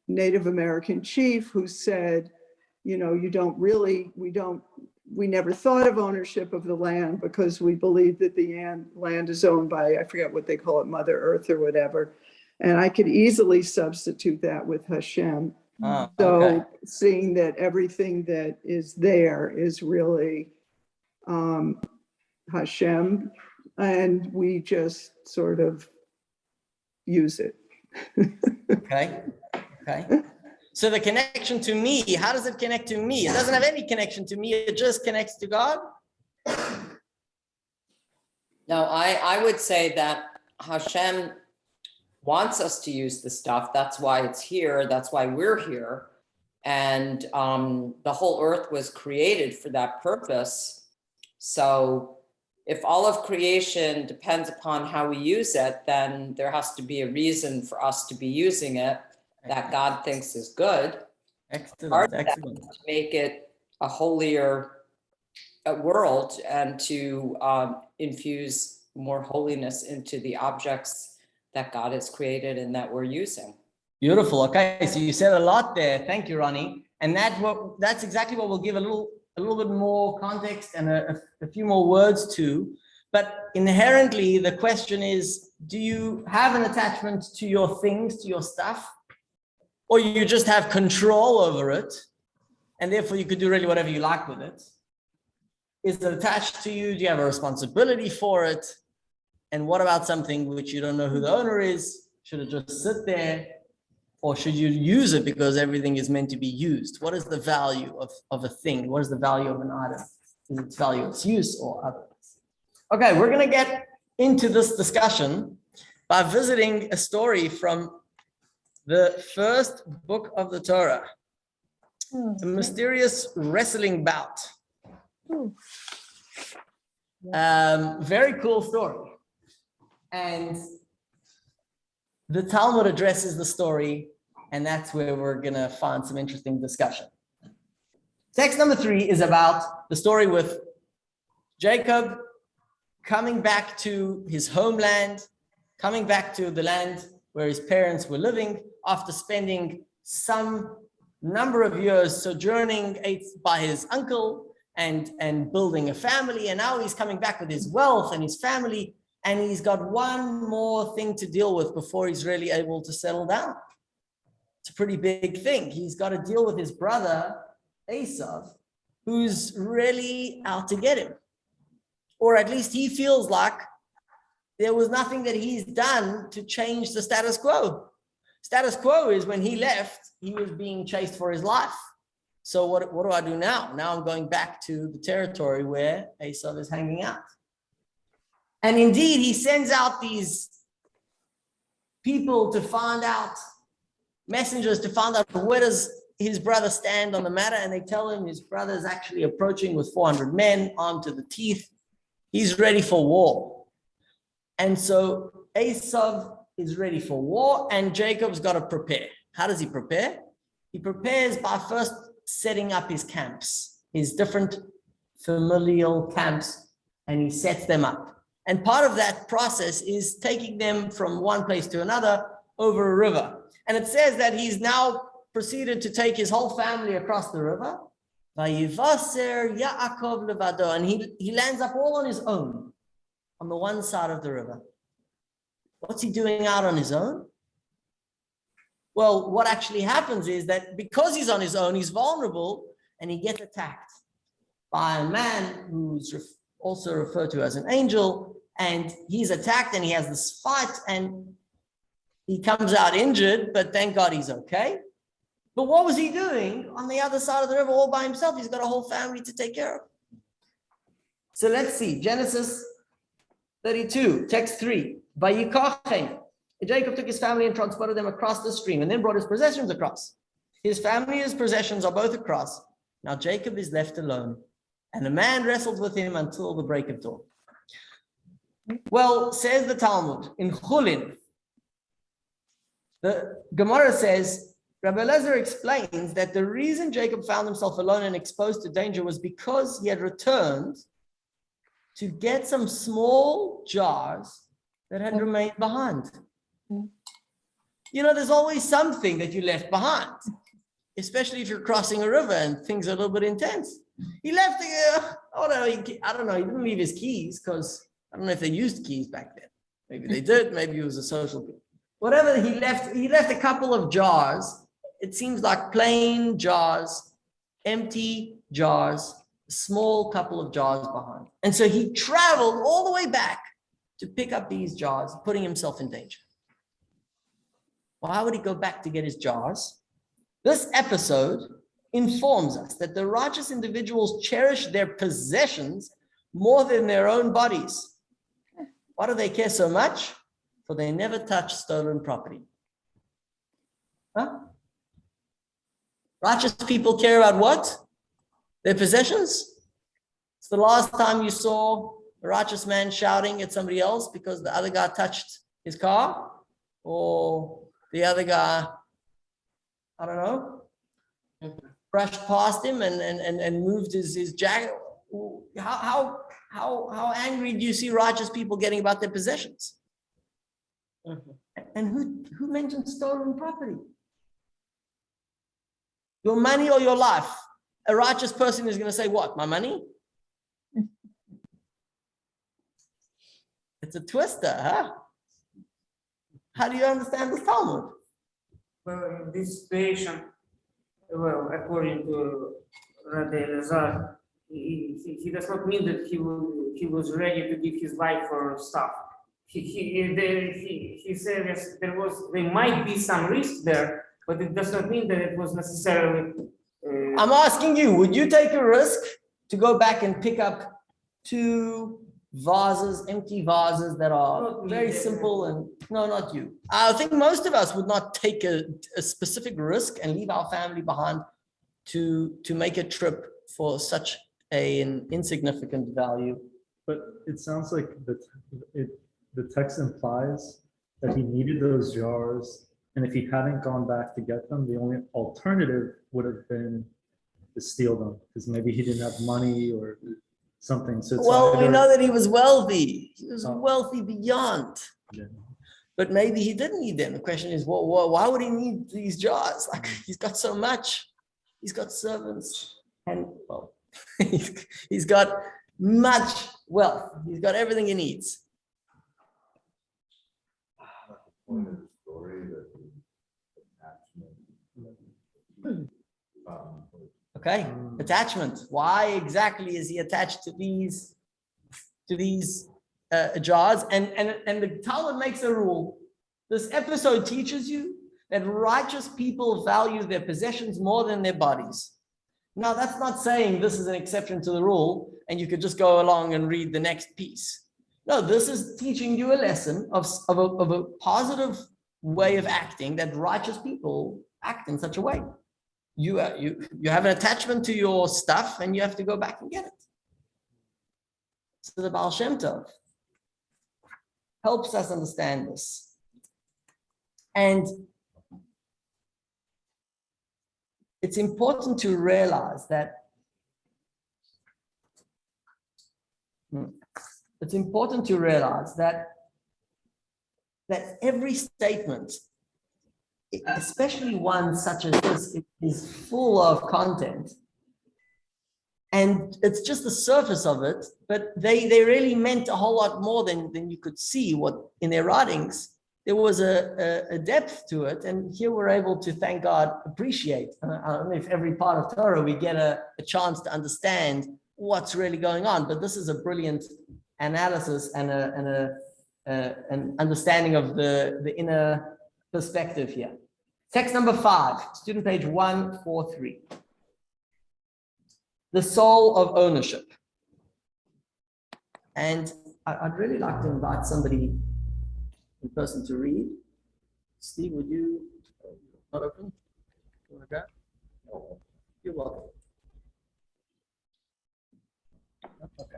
Native American chief who said, you know, we never thought of ownership of the land because we believe that the land is owned by, I forget what they call it, Mother Earth or whatever. And I could easily substitute that with Hashem. Oh, So okay. seeing that everything that is there is really Hashem, and we just sort of use it. Okay. So the connection to me, how does it connect to me? It doesn't have any connection to me. It just connects to God. No, I would say that Hashem wants us to use the stuff. That's why it's here. That's why we're here. And the whole earth was created for that purpose. So if all of creation depends upon how we use it, then there has to be a reason for us to be using it that God thinks is good. Excellent. To make it a holier world and to infuse more holiness into the objects that God has created and that we're using. Beautiful. Okay, so you said a lot there. Thank you, Ronnie. And that's exactly what we'll give a little bit more context and a few more words to. But inherently, the question is, do you have an attachment to your things, to your stuff? Or you just have control over it, and therefore you could do really whatever you like with it? Is it attached to you? Do you have a responsibility for it? And what about something which you don't know who the owner is? Should it just sit there? Or should you use it because everything is meant to be used? What is the value of a thing? What is the value of an item? Is its value its use or otherwise? Okay, we're going to get into this discussion by visiting a story from the first book of the Torah, a mysterious wrestling bout. Very cool story. And the Talmud addresses the story, and that's where we're going to find some interesting discussion. Text number 3 is about the story with Jacob coming back to his homeland, coming back to the land where his parents were living after spending some number of years sojourning by his uncle and building a family. And now he's coming back with his wealth and his family, and he's got one more thing to deal with before he's really able to settle down. It's a pretty big thing. He's got to deal with his brother, Esav, who's really out to get him. Or at least he feels like there was nothing that he's done to change the status quo. Status quo is when he left, he was being chased for his life. So what do I do now? Now I'm going back to the territory where Esav is hanging out. And indeed, he sends out these people to find out, messengers to find out where does his brother stand on the matter. And they tell him his brother is actually approaching with 400 men armed to the teeth. He's ready for war. And so Esav is ready for war, and Jacob's got to prepare. How does he prepare? He prepares by first setting up his camps, his different familial camps, and he sets them up. And part of that process is taking them from one place to another over a river. And it says that he's now proceeded to take his whole family across the river. Vayivaser Yaakov levado, and he lands up all on his own on the one side of the river. What's he doing out on his own? Well, what actually happens is that because he's on his own, he's vulnerable, and he gets attacked by a man who's also referred to as an angel, and he's attacked and he has this fight and he comes out injured, but thank God he's okay. But what was he doing on the other side of the river all by himself? He's got a whole family to take care of. So let's see, Genesis 32, text 3. Vayikachem. Jacob took his family and transported them across the stream and then brought his possessions across. His family and his possessions are both across. Now Jacob is left alone, and the man wrestled with him until the break of dawn. Well, says the Talmud in Chulin, the Gemara says, Rabbi Eliezer explains that the reason Jacob found himself alone and exposed to danger was because he had returned to get some small jars that had remained behind. You know, there's always something that you left behind, especially if you're crossing a river and things are a little bit intense. He left, I don't know, he didn't leave his keys because I don't know if they used keys back then. Maybe they did, maybe he was a social group. Whatever he left a couple of jars. It seems like plain jars, empty jars, a small couple of jars behind. And so he traveled all the way back to pick up these jars, putting himself in danger. Why would he go back to get his jars? This episode informs us that the righteous individuals cherish their possessions more than their own bodies. Why do they care so much? For they never touch stolen property. Huh? Righteous people care about what? Their possessions? It's the last time you saw a righteous man shouting at somebody else because the other guy touched his car, or the other guy, I don't know, brushed past him and moved his jacket. How angry do you see righteous people getting about their possessions? And who mentioned stolen property? Your money or your life? A righteous person is going to say what? My money? It's a twister, huh? How do you understand the Talmud? Well, in this situation, well, according to Rabbi Elazar, he does not mean that he was ready to give his life for stuff. He said yes, there might be some risk there, but it does not mean that it was necessarily. I'm asking you, would you take a risk to go back and pick up 2 vases, empty vases that are very simple? And no, not you. I think most of us would not take a specific risk and leave our family behind to make a trip for such an insignificant value. But it sounds like the text implies that he needed those jars, and if he hadn't gone back to get them, the only alternative would have been to steal them, because maybe he didn't have money or something. So we know that he was wealthy. He was wealthy beyond. Yeah. But maybe he didn't need them. The question is, well, why would he need these jars? Like, he's got so much. He's got servants, and well, he's got much wealth. He's got everything he needs. Point of the story that the Okay, attachment. Why exactly is he attached to these jars? And the Talmud makes a rule. This episode teaches you that righteous people value their possessions more than their bodies. Now, that's not saying this is an exception to the rule, and you could just go along and read the next piece. No, this is teaching you a lesson of a positive way of acting, that righteous people act in such a way. You have an attachment to your stuff, and you have to go back and get it. So the Baal Shem Tov helps us understand this. And it's important to realize that every statement, especially one such as this, is full of content. And it's just the surface of it, but they really meant a whole lot more than you could see what in their writings. There was a depth to it, and here we're able to, thank God, appreciate. I don't know if every part of Torah we get a chance to understand what's really going on, but this is a brilliant analysis and an understanding of the inner perspective here. Text number 5, student page 143. The soul of ownership. And I'd really like to invite somebody in person to read. Steve, would you not open? You want to go? No. You're welcome. Okay.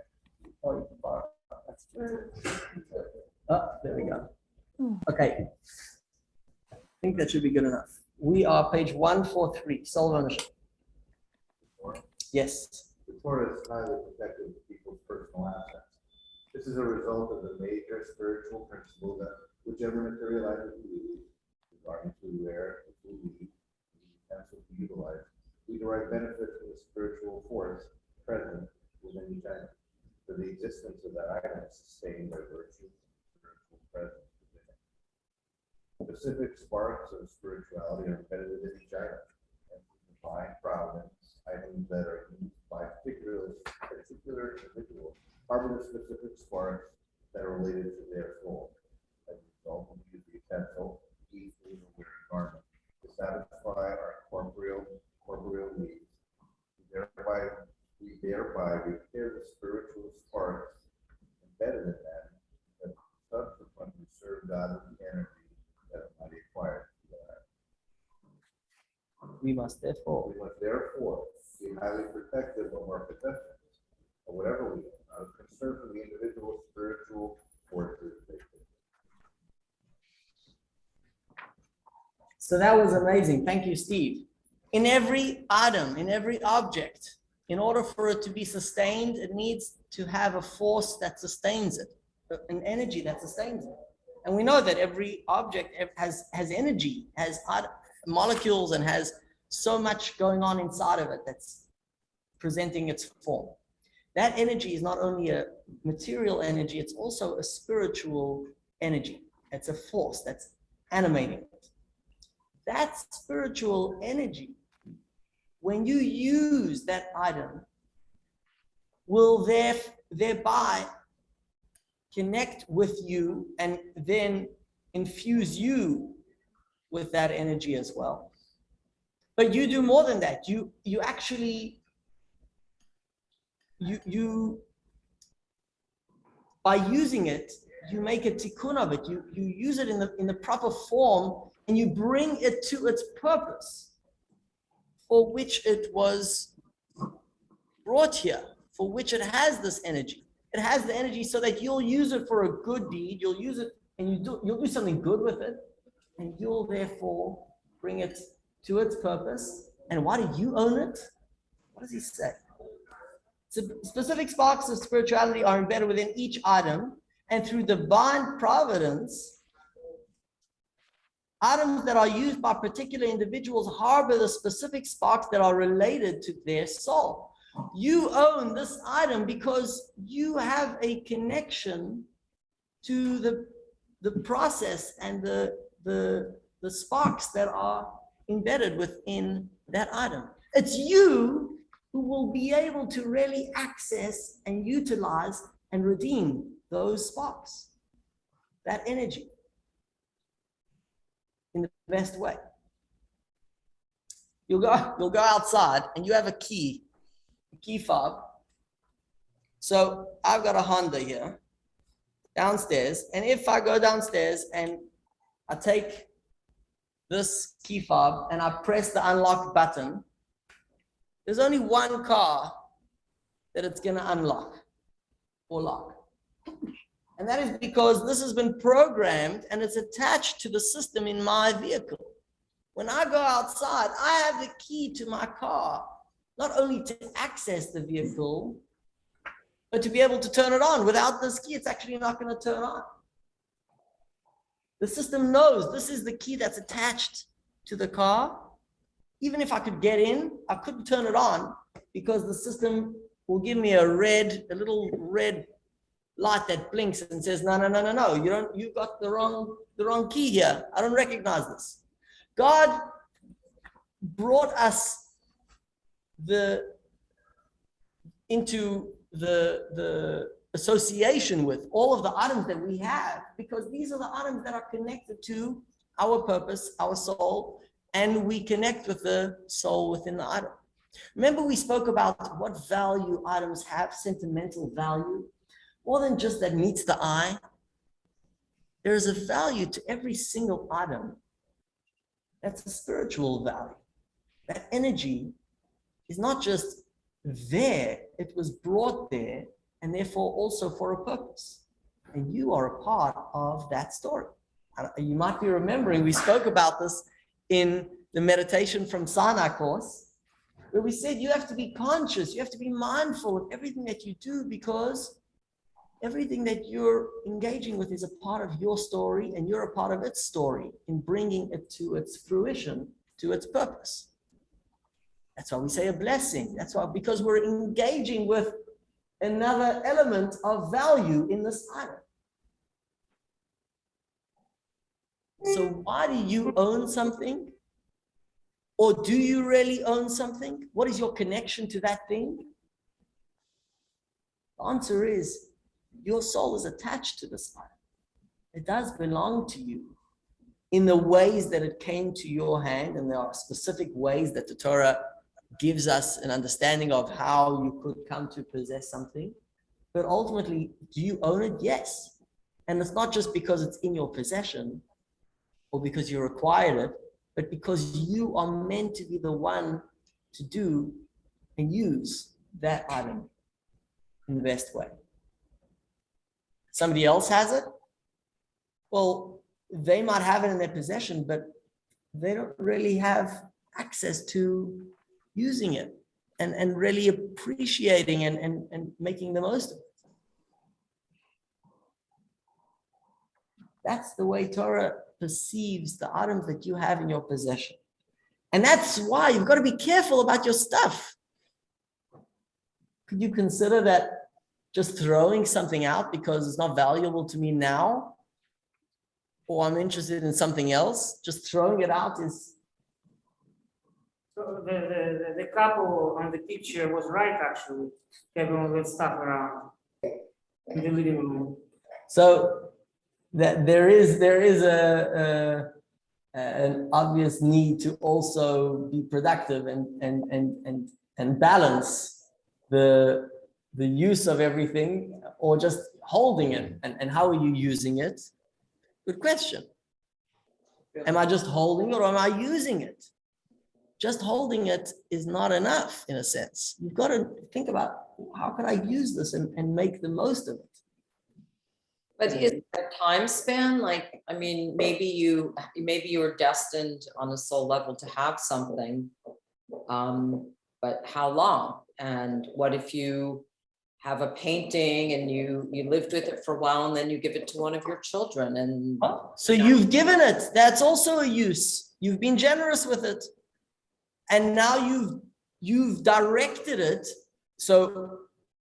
Oh, you can borrow. That's good. There we go. Okay. I think that should be good enough. We are page 143, soul ownership. Yes. The Torah is highly protective of people's personal assets. This is a result of the major spiritual principle that whichever material item we use, regarding to wear, to eat, utensils to utilize, we derive benefit from the spiritual force present within each item. So the existence of that item is sustained by virtue of spiritual presence within it. Specific sparks of spirituality are embedded within each item, and divine providence, items that are used by particular individuals harbor the specific sparks that are related to their soul. As a result, we use the utensil, eat, food, or wear a garment to satisfy our corporeal needs. We thereby repair the spiritual sparks embedded in them that subsequently serve God with the energy that it might acquire. We must therefore be highly protective of our possessions, or whatever we own, out of concern for the individual spiritual forces. So that was amazing. Thank you, Steve. In every item, in every object, in order for it to be sustained, it needs to have a force that sustains it, an energy that sustains it. And we know that every object has energy, has molecules, and has so much going on inside of it that's presenting its form. That energy is not only a material energy, it's also a spiritual energy. It's a force that's animating it. That spiritual energy, when you use that item, will thereby connect with you and then infuse you with that energy as well. But you do more than that. You actually by using it, you make a tikkun of it. You use it in the proper form, and you bring it to its purpose for which it was brought here, for which it has this energy. It has the energy so that you'll use it for a good deed. You'll use it and you'll do something good with it, and you'll therefore bring it to its purpose. And why do you own it? What does he say? So specific sparks of spirituality are embedded within each item, and through divine providence, items that are used by particular individuals harbor the specific sparks that are related to their soul. You own this item because you have a connection to the process and the sparks that are embedded within that item. It's you who will be able to really access and utilize and redeem those sparks, that energy, in the best way. You'll go outside and you have a key fob. So I've got a Honda here downstairs, and if I go downstairs and I take this key fob and I press the unlock button, there's only one car that it's going to unlock or lock. And that is because this has been programmed and it's attached to the system in my vehicle. When I go outside, I have the key to my car, not only to access the vehicle, but to be able to turn it on. Without this key, it's actually not going to turn on. The system knows this is the key that's attached to the car. Even if I could get in, I couldn't turn it on because the system will give me a little red light that blinks and says, no, you got the wrong key here. I don't recognize this. God brought us into the association with all of the items that we have, because these are the items that are connected to our purpose, our soul, and we connect with the soul within the item. Remember, we spoke about what value items have, sentimental value, more than just that meets the eye. There is a value to every single item. That's a spiritual value. That energy is not just there, it was brought there, and therefore also for a purpose. And you are a part of that story. You might be remembering, we spoke about this in the meditation from Sinai course, where we said you have to be conscious, you have to be mindful of everything that you do, because everything that you're engaging with is a part of your story, and you're a part of its story in bringing it to its fruition, to its purpose. That's why we say a blessing. That's why, because we're engaging with another element of value in this item. So why do you own something? Or do you really own something? What is your connection to that thing? The answer is your soul is attached to this item. It does belong to you in the ways that it came to your hand, and there are specific ways that the Torah gives us an understanding of how you could come to possess something. But ultimately, do you own it? Yes. And it's not just because it's in your possession or because you acquired it, but because you are meant to be the one to do and use that item in the best way. Somebody else has it? Well, they might have it in their possession, but they don't really have access to using it and really appreciating and making the most of it. That's the way Torah perceives the items that you have in your possession. And that's why you've got to be careful about your stuff. Could you consider that just throwing something out because it's not valuable to me now, or I'm interested in something else, just throwing it out is... So the couple on the picture was right, actually, having all that stuff around in the living room. So that there is an obvious need to also be productive and balance the use of everything, or just holding it, and how are you using it? Good question. Am I just holding it, or am I using it? Just holding it is not enough, in a sense. You've got to think about, how can I use this and make the most of it? But is there a time span? Like, I mean, maybe you were destined on a soul level to have something, but how long? And what if you have a painting and you lived with it for a while, and then you give it to one of your children? And so you've given it. That's also a use. You've been generous with it, and now you've directed it. So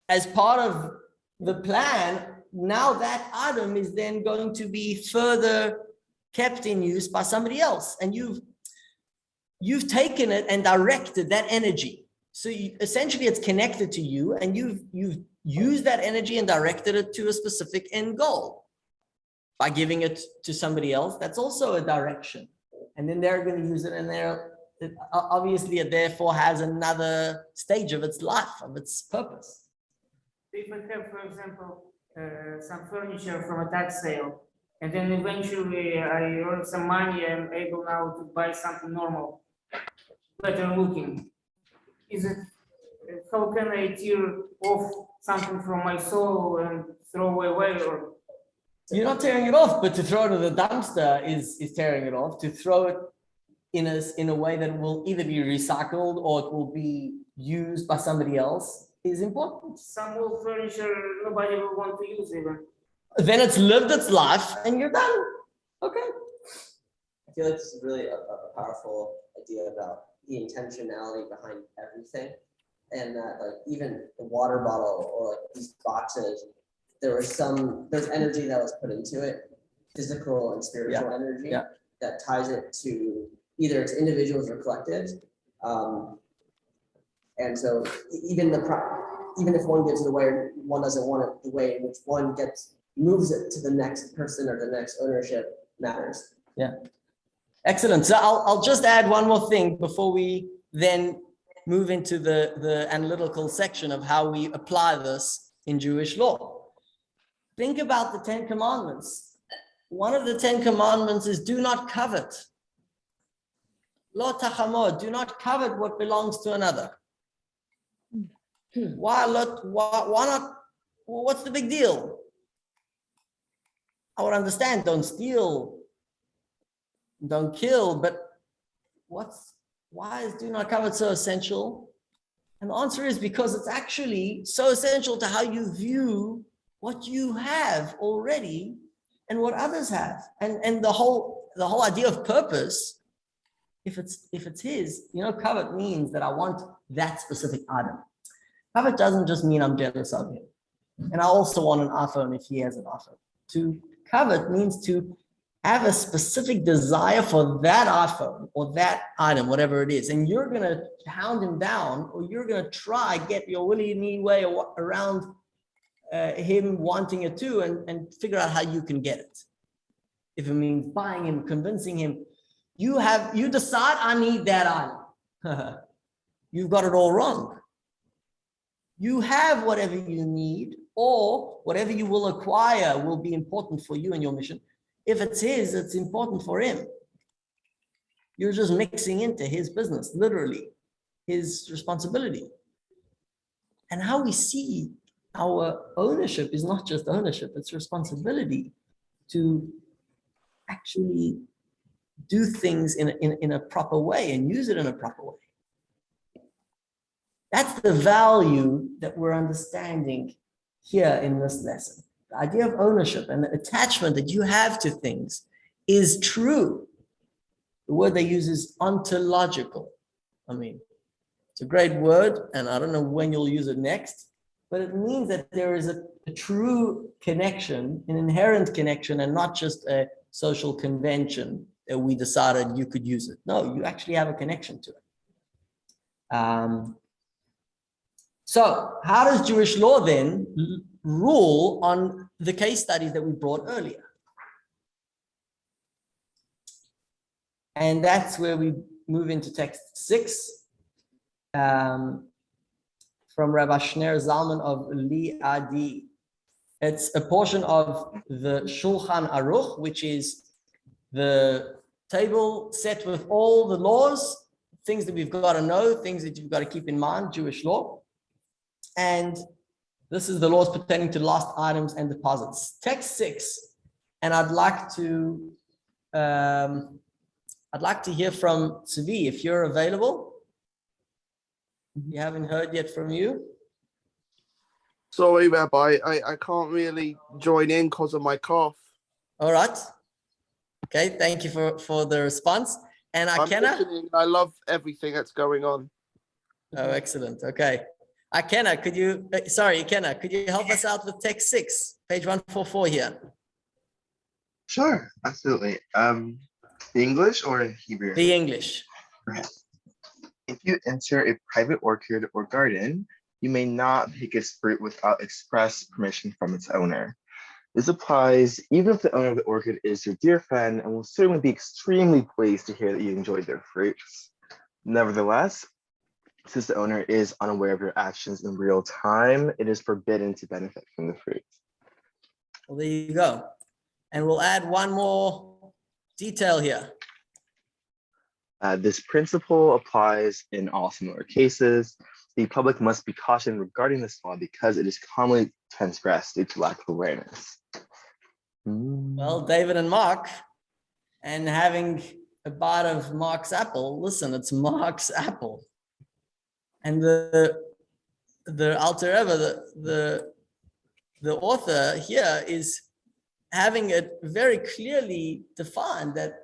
as part of the plan, now that item is then going to be further kept in use by somebody else, and you've taken it and directed that energy. So essentially it's connected to you, and you've used that energy and directed it to a specific end goal. By giving it to somebody else, that's also a direction. And then they're going to use it, and obviously it therefore has another stage of its life, of its purpose. If I have, for example, some furniture from a tax sale, and then eventually I earn some money, I'm able now to buy something normal, better looking. How can I tear off something from my soul and throw away? Or you're not tearing it off, but to throw it in the dumpster is tearing it off. To throw it in a way that will either be recycled or it will be used by somebody else is important. Some old furniture nobody will want to use even. Then it's lived its life and you're done. Okay. I feel like this is really a powerful idea about the intentionality behind everything. And that, like, even the water bottle or like these boxes, there's energy that was put into it, physical and spiritual energy that ties it to either it's individuals or collectives. And so even if one gives it away, one doesn't want it, the way in which one moves it to the next person or the next ownership matters. Yeah. Excellent. So I'll just add one more thing before we then move into the analytical section of how we apply this in Jewish law. Think about the 10 Commandments. One of the 10 Commandments is do not covet. Lo tachamod, do not covet what belongs to another. Why not? What's the big deal? I would understand, don't steal, don't kill, but why is do not covet so essential? And the answer is because it's actually so essential to how you view what you have already and what others have. And the whole idea of purpose, if it's his, covet means that I want that specific item. Covet doesn't just mean I'm jealous of him. And I also want an iPhone if he has an iPhone. To covet means to have a specific desire for that iPhone or that item, whatever it is. And you're going to hound him down, or you're going to try get your willy nilly way around him wanting it too, and figure out how you can get it. If it means buying him, convincing him, you decide, I need that item. You've got it all wrong. You have whatever you need, or whatever you will acquire will be important for you and your mission. If it's his, it's important for him. You're just mixing into his business, literally, his responsibility. And how we see our ownership is not just ownership, it's responsibility to actually do things in a proper way and use it in a proper way. That's the value that we're understanding here in this lesson. The idea of ownership and the attachment that you have to things is true. The word they use is ontological. I mean, it's a great word, and I don't know when you'll use it next, but it means that there is a true connection, an inherent connection, and not just a social convention that we decided you could use it. No, you actually have a connection to it. So how does Jewish law then rule on the case studies that we brought earlier? And that's where we move into text 6 from Rabbi Shner Zalman of Liadi. It's a portion of the Shulchan Aruch, which is the table set with all the laws, things that we've got to know, things that you've got to keep in mind, Jewish law. And this is the laws pertaining to lost items and deposits. Text 6, and I'd like to hear from Tzvi if you're available. We haven't heard yet from you. Sorry, Rabbi, I can't really join in because of my cough. All right. Okay, thank you for the response. And I love everything that's going on. Oh, excellent. Okay. Ikenna, could you help us out with text 6, page 144 here? Sure, absolutely. The English or Hebrew? The English. Right. If you enter a private orchard or garden, you may not pick its fruit without express permission from its owner. This applies even if the owner of the orchard is your dear friend and will certainly be extremely pleased to hear that you enjoyed their fruits. Nevertheless, since the owner is unaware of your actions in real time, it is forbidden to benefit from the fruit. Well, there you go. And we'll add one more detail here. This principle applies in all similar cases. The public must be cautioned regarding this law because it is commonly transgressed due to lack of awareness. Well, David and Mark, and having a bite of Mark's apple, listen, it's Mark's apple. And the Alter Rebbe, the author here is having it very clearly defined that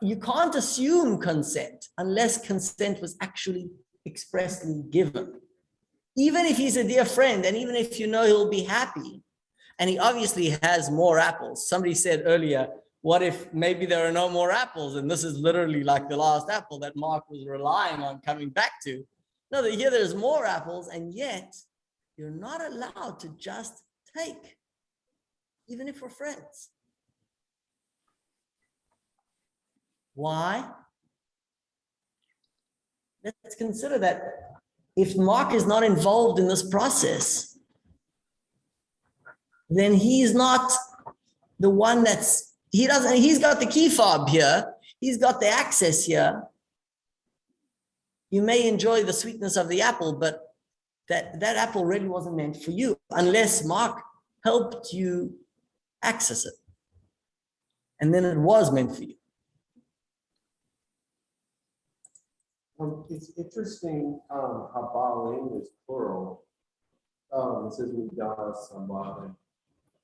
you can't assume consent unless consent was actually expressly given. Even if he's a dear friend, and even if you know he'll be happy, and he obviously has more apples. Somebody said earlier, what if maybe there are no more apples? And this is literally like the last apple that Mark was relying on coming back to. No, here there's more apples, and yet you're not allowed to just take, even if we're friends. Why? Let's consider that if Mark is not involved in this process, then he's not the one he's got the key fob here. He's got the access here. You may enjoy the sweetness of the apple, but that apple really wasn't meant for you unless Mark helped you access it. And then it was meant for you. It's interesting how Baalim is plural. It says Midas and Baalim.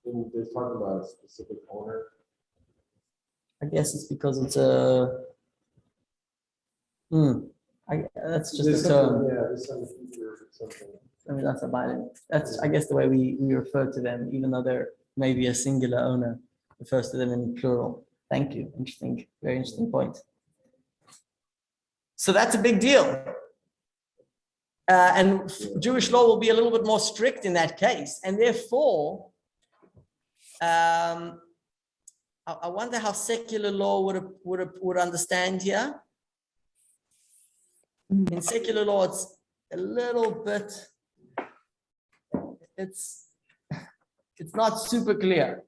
And they're talking about a specific owner. I guess it's because it's that's just There's a something- term. Yeah, there's some future or something. I mean, that's about it. That's, I guess, the way we refer to them, even though they're maybe a singular owner, refers to them in plural. Thank you. Interesting, very interesting point. So that's a big deal. And Jewish law will be a little bit more strict in that case. And therefore, I wonder how secular law would understand here. In secular law, it's a little bit, it's not super clear.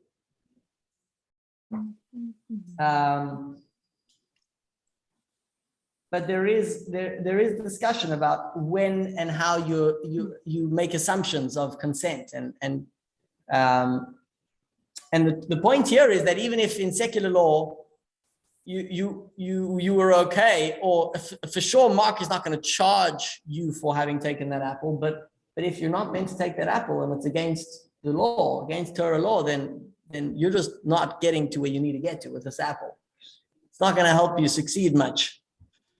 But there is discussion about when and how you make assumptions of consent, and the point here is that even if in secular law you were okay, or for sure Mark is not going to charge you for having taken that apple, but if you're not meant to take that apple and it's against the law, against Torah law, then you're just not getting to where you need to get to with this apple. It's not going to help you succeed much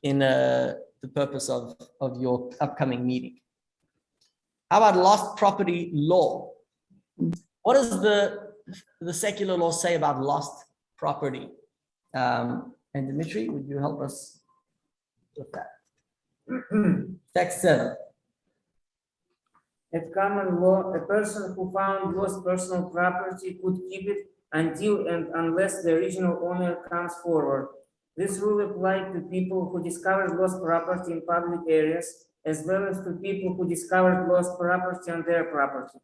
in the purpose of your upcoming meeting. How about lost property law? What does the secular law say about lost property? And Dimitri, would you help us with that? Text 7. At common law, a person who found lost personal property could keep it until and unless the original owner comes forward. This rule applied to people who discovered lost property in public areas, as well as to people who discovered lost property on their property.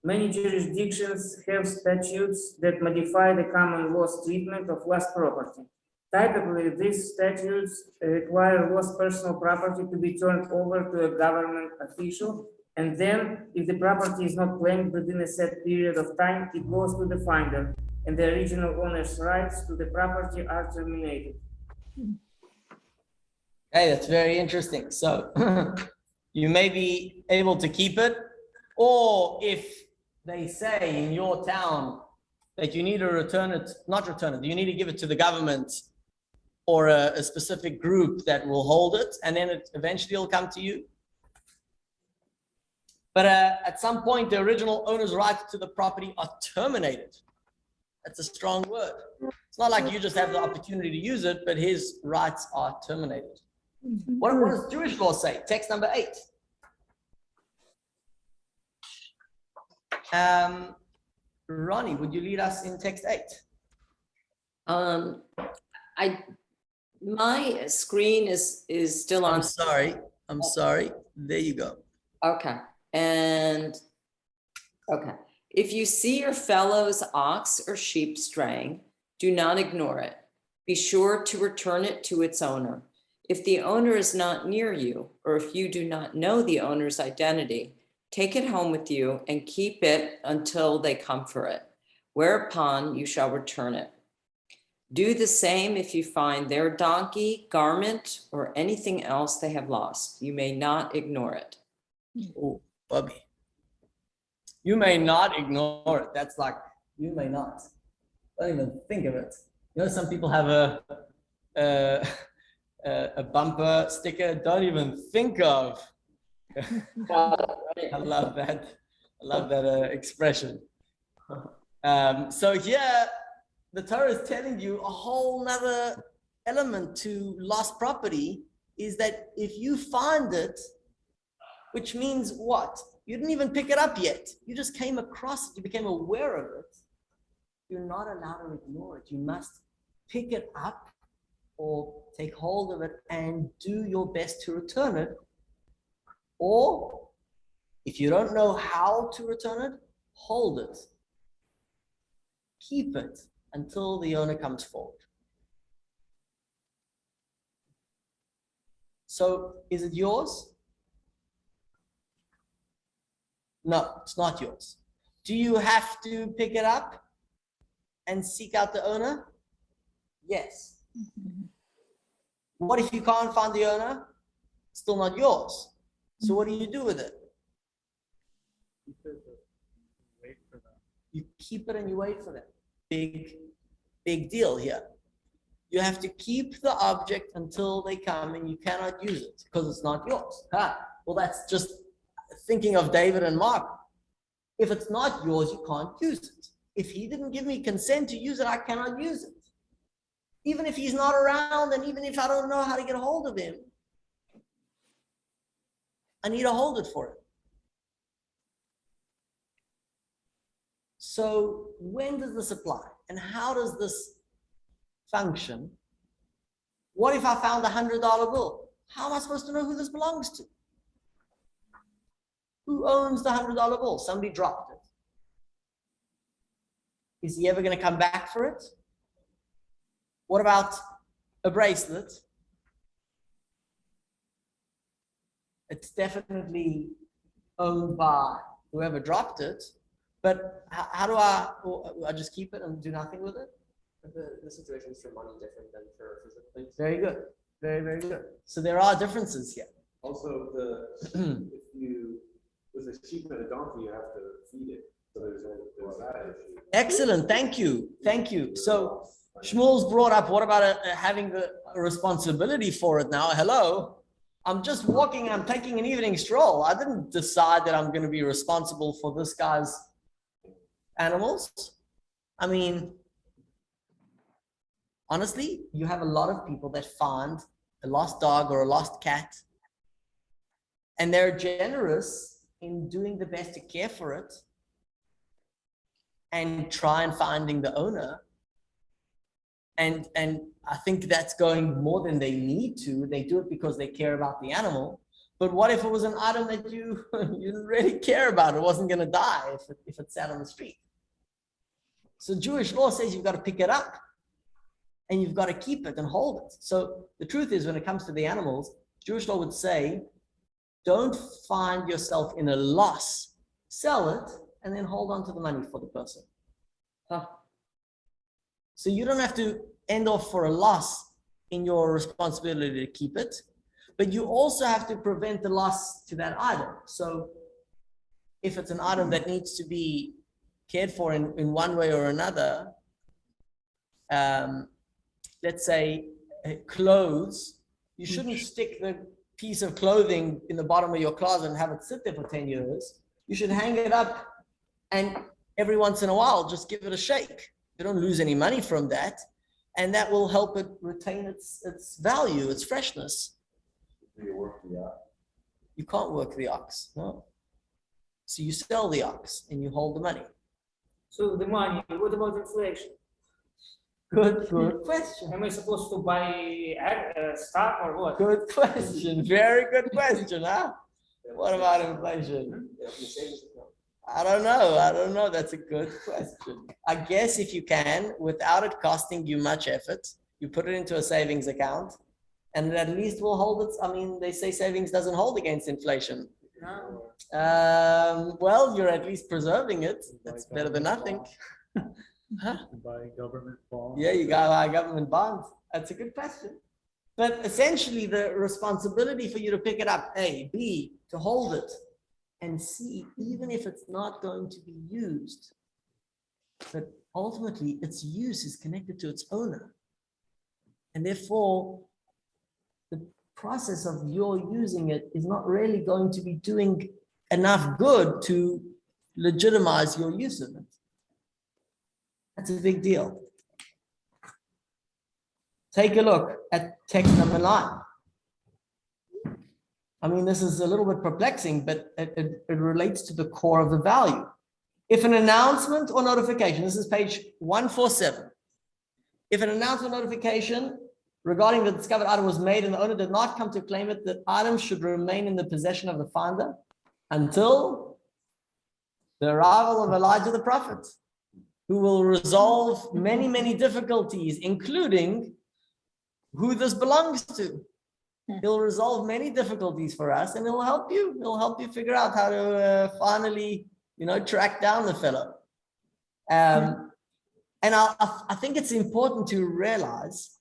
Many jurisdictions have statutes that modify the common law treatment of lost property. Typically, these statutes require lost personal property to be turned over to a government official, and then, if the property is not claimed within a set period of time, it goes to the finder, and the original owner's rights to the property are terminated. Hey, that's very interesting. So you may be able to keep it, or if they say in your town that you need to return it, not return it, you need to give it to the government or a specific group that will hold it, and then it eventually will come to you. But at some point, the original owner's rights to the property are terminated. That's a strong word. It's not like you just have the opportunity to use it, but his rights are terminated. What does Jewish law say? Text number 8. Ronnie, would you lead us in text 8? My screen is still on. I'm sorry. There you go. Okay. And okay. If you see your fellow's ox or sheep straying, do not ignore it. Be sure to return it to its owner. If the owner is not near you, or if you do not know the owner's identity, take it home with you and keep it until they come for it, whereupon you shall return it. Do the same if you find their donkey, garment, or anything else they have lost. You may not ignore it. Oh, Bubby. You may not ignore it. That's like, you may not. Don't even think of it. You know, some people have a bumper sticker, don't even think of. I love that. I love that expression. So here, the Torah is telling you a whole nother element to lost property is that if you find it, which means what? You didn't even pick it up yet. You just came across it. You became aware of it. You're not allowed to ignore it. You must pick it up or take hold of it and do your best to return it. Or if you don't know how to return it, hold it. Keep it until the owner comes forward. So is it yours? No, it's not yours. Do you have to pick it up? and seek out the owner? Yes. What if you can't find the owner? Still not yours. So what do you do with it? Keep it, wait for them. You keep it and you wait for them. Big deal here. You have to keep the object until they come, and you cannot use it because it's not yours. Well, that's just thinking of David and Mark. If it's not yours, you can't use it. If he didn't give me consent to use it, I cannot use it. Even if he's not around, and even if I don't know how to get a hold of him, I need to hold it for him. So when does this apply? And how does this function? What if I found a $100 bill? How am I supposed to know who this belongs to? Who owns the $100 bill? Somebody dropped it. Is he ever going to come back for it? What about a bracelet? It's definitely owned by whoever dropped it. But how do I just keep it and do nothing with it? The situation is for money different than for physical things. Very good. Very, very good. So there are differences here. Also, with a sheep and a donkey, you have to feed it. So there's that issue. Excellent. Thank you. Thank you. So Shmuel's brought up, what about having the responsibility for it now? Hello. I'm just walking, I'm taking an evening stroll. I didn't decide that I'm going to be responsible for this guy's animals. I mean, honestly, you have a lot of people that find a lost dog or a lost cat, and they're generous in doing the best to care for it and try and finding the owner. And I think that's going more than they need to. They do it because they care about the animal. But what if it was an item that you didn't really care about? It wasn't going to die if it sat on the street. So Jewish law says you've got to pick it up and you've got to keep it and hold it. So the truth is, when it comes to the animals, Jewish law would say, don't find yourself in a loss, sell it, and then hold on to the money for the person. So you don't have to end off for a loss in your responsibility to keep it, but you also have to prevent the loss to that item. So if it's an item that needs to be cared for in one way or another, let's say clothes, you shouldn't stick the piece of clothing in the bottom of your closet and have it sit there for 10 years. You should hang it up and every once in a while, just give it a shake. You don't lose any money from that. And that will help it retain its value, its freshness. Do you work the ox? You can't work the ox, no. So you sell the ox and you hold the money. So the money, what about inflation? Good question. Am I supposed to buy stock or what? Good question. Very good question, huh? What about inflation? I don't know. That's a good question. I guess if you can, without it costing you much effort, you put it into a savings account and it at least will hold it. I mean, they say savings doesn't hold against inflation. No. Well, you're at least preserving it. That's better than nothing. Huh? Buy government bonds. Yeah, you got to buy government bonds. That's a good question. But essentially, the responsibility for you to pick it up, A, B, to hold it, and C, even if it's not going to be used, but ultimately its use is connected to its owner. And therefore, the process of your using it is not really going to be doing enough good to legitimize your use of it. That's a big deal. Take a look at text number 9. I mean, this is a little bit perplexing, but it relates to the core of the value. If an announcement or notification, this is page 147. If an announcement or notification regarding the discovered item was made and the owner did not come to claim it, the item should remain in the possession of the finder until the arrival of Elijah the prophet, who will resolve many, many difficulties, including who this belongs to. He'll resolve many difficulties for us and he'll help you. He'll help you figure out how to finally, track down the fellow. And And I think it's important to realize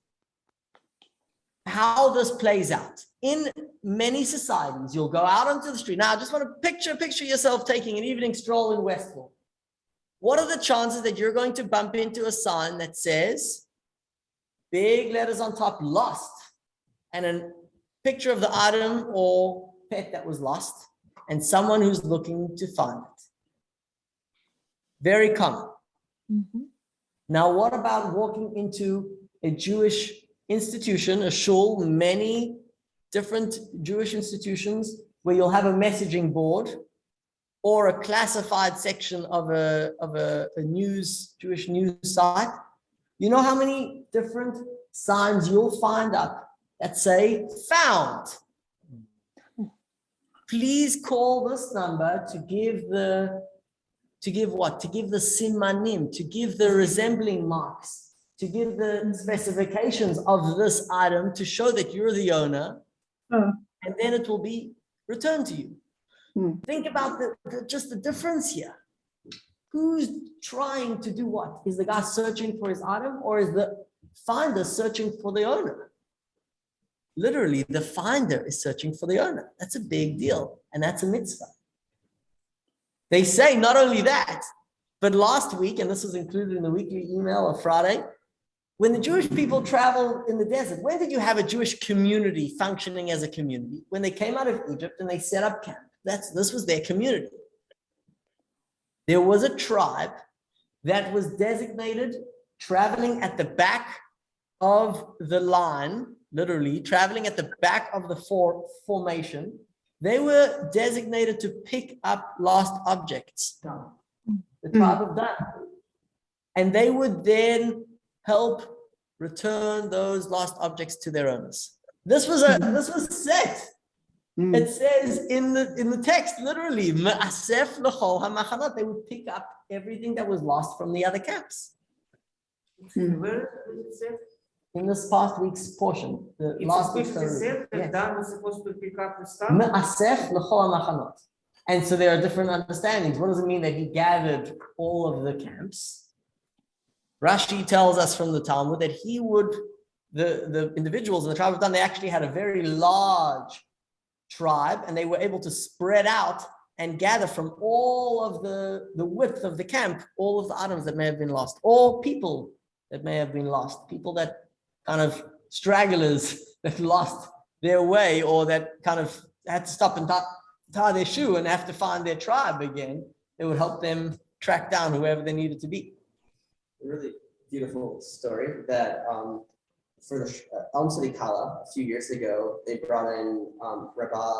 how this plays out. In many societies, you'll go out onto the street. Now, I just want to picture yourself taking an evening stroll in Westport. What are the chances that you're going to bump into a sign that says, big letters on top, lost, and a picture of the item or pet that was lost, and someone who's looking to find it? Very common. Mhm. Now, what about walking into a Jewish institution, a shul, many different Jewish institutions where you'll have a messaging board or a classified section of a Jewish news site? You know how many different signs you'll find up that say found? Please call this number to give the simanim, to give the resembling marks, to give the specifications of this item to show that you're the owner, and then it will be returned to you. Think about just the difference here. Who's trying to do what? Is the guy searching for his item, or is the finder searching for the owner? Literally, the finder is searching for the owner. That's a big deal, and that's a mitzvah. They say not only that, but last week, and this was included in the weekly email of Friday, when the Jewish people traveled in the desert, when did you have a Jewish community functioning as a community? When they came out of Egypt and they set up camp. This was their community. There was a tribe that was designated traveling at the back of the line, literally traveling at the back of the formation. They were designated to pick up lost objects, the tribe of Dan. And they would then help return those lost objects to their owners. This was set. It says in the text, literally, Me'asef l'chol hamachanot. They would pick up everything that was lost from the other camps. Where is it said? In this past week's portion, the It's last week's supposed to story. say that Dan was supposed to pick up the stuff. Me'asef l'chol hamachanot. And so there are different understandings. What does it mean that he gathered all of the camps? Rashi tells us from the Talmud that he would, the individuals in the tribe of Dan, they actually had a very large tribe, and they were able to spread out and gather from all of the width of the camp, all of the items that may have been lost, or people that may have been lost, people that kind of stragglers that lost their way, or that kind of had to stop and tie their shoe and have to find their tribe again. It would help them track down whoever they needed to be. A really beautiful story that for the Elm City Kala a few years ago, they brought in Rabbi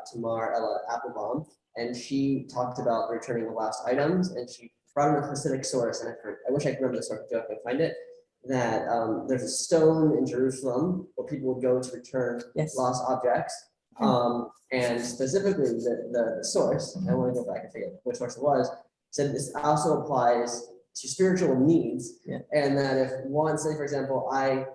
Tamar Ella Applebaum, and she talked about returning the lost items, and she brought in a Chassidic source, and I wish I could remember the source, if I can find it, that there's a stone in Jerusalem where people would go to return lost objects. And specifically the source, I want to go back and figure out which source it was, said this also applies to spiritual needs. And that if one, say for example, I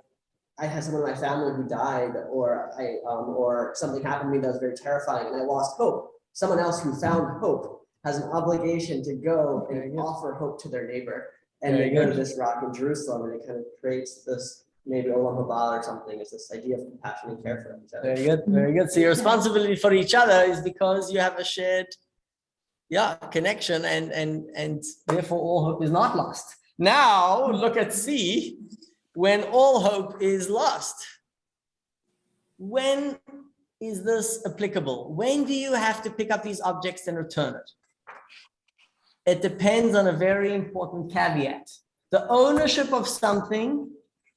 had someone in my family who died, or something happened to me that was very terrifying and I lost hope, someone else who found hope has an obligation to go and offer hope to their neighbor. And they go to this rock in Jerusalem, and it kind of creates this, maybe Olam Haba or something, is this idea of compassion and care for each other. Very good, very good. So your responsibility for each other is because you have a shared connection, and therefore all hope is not lost. Now look at C, when all hope is lost. When is this applicable? When do you have to pick up these objects and return it? It depends on a very important caveat. The ownership of something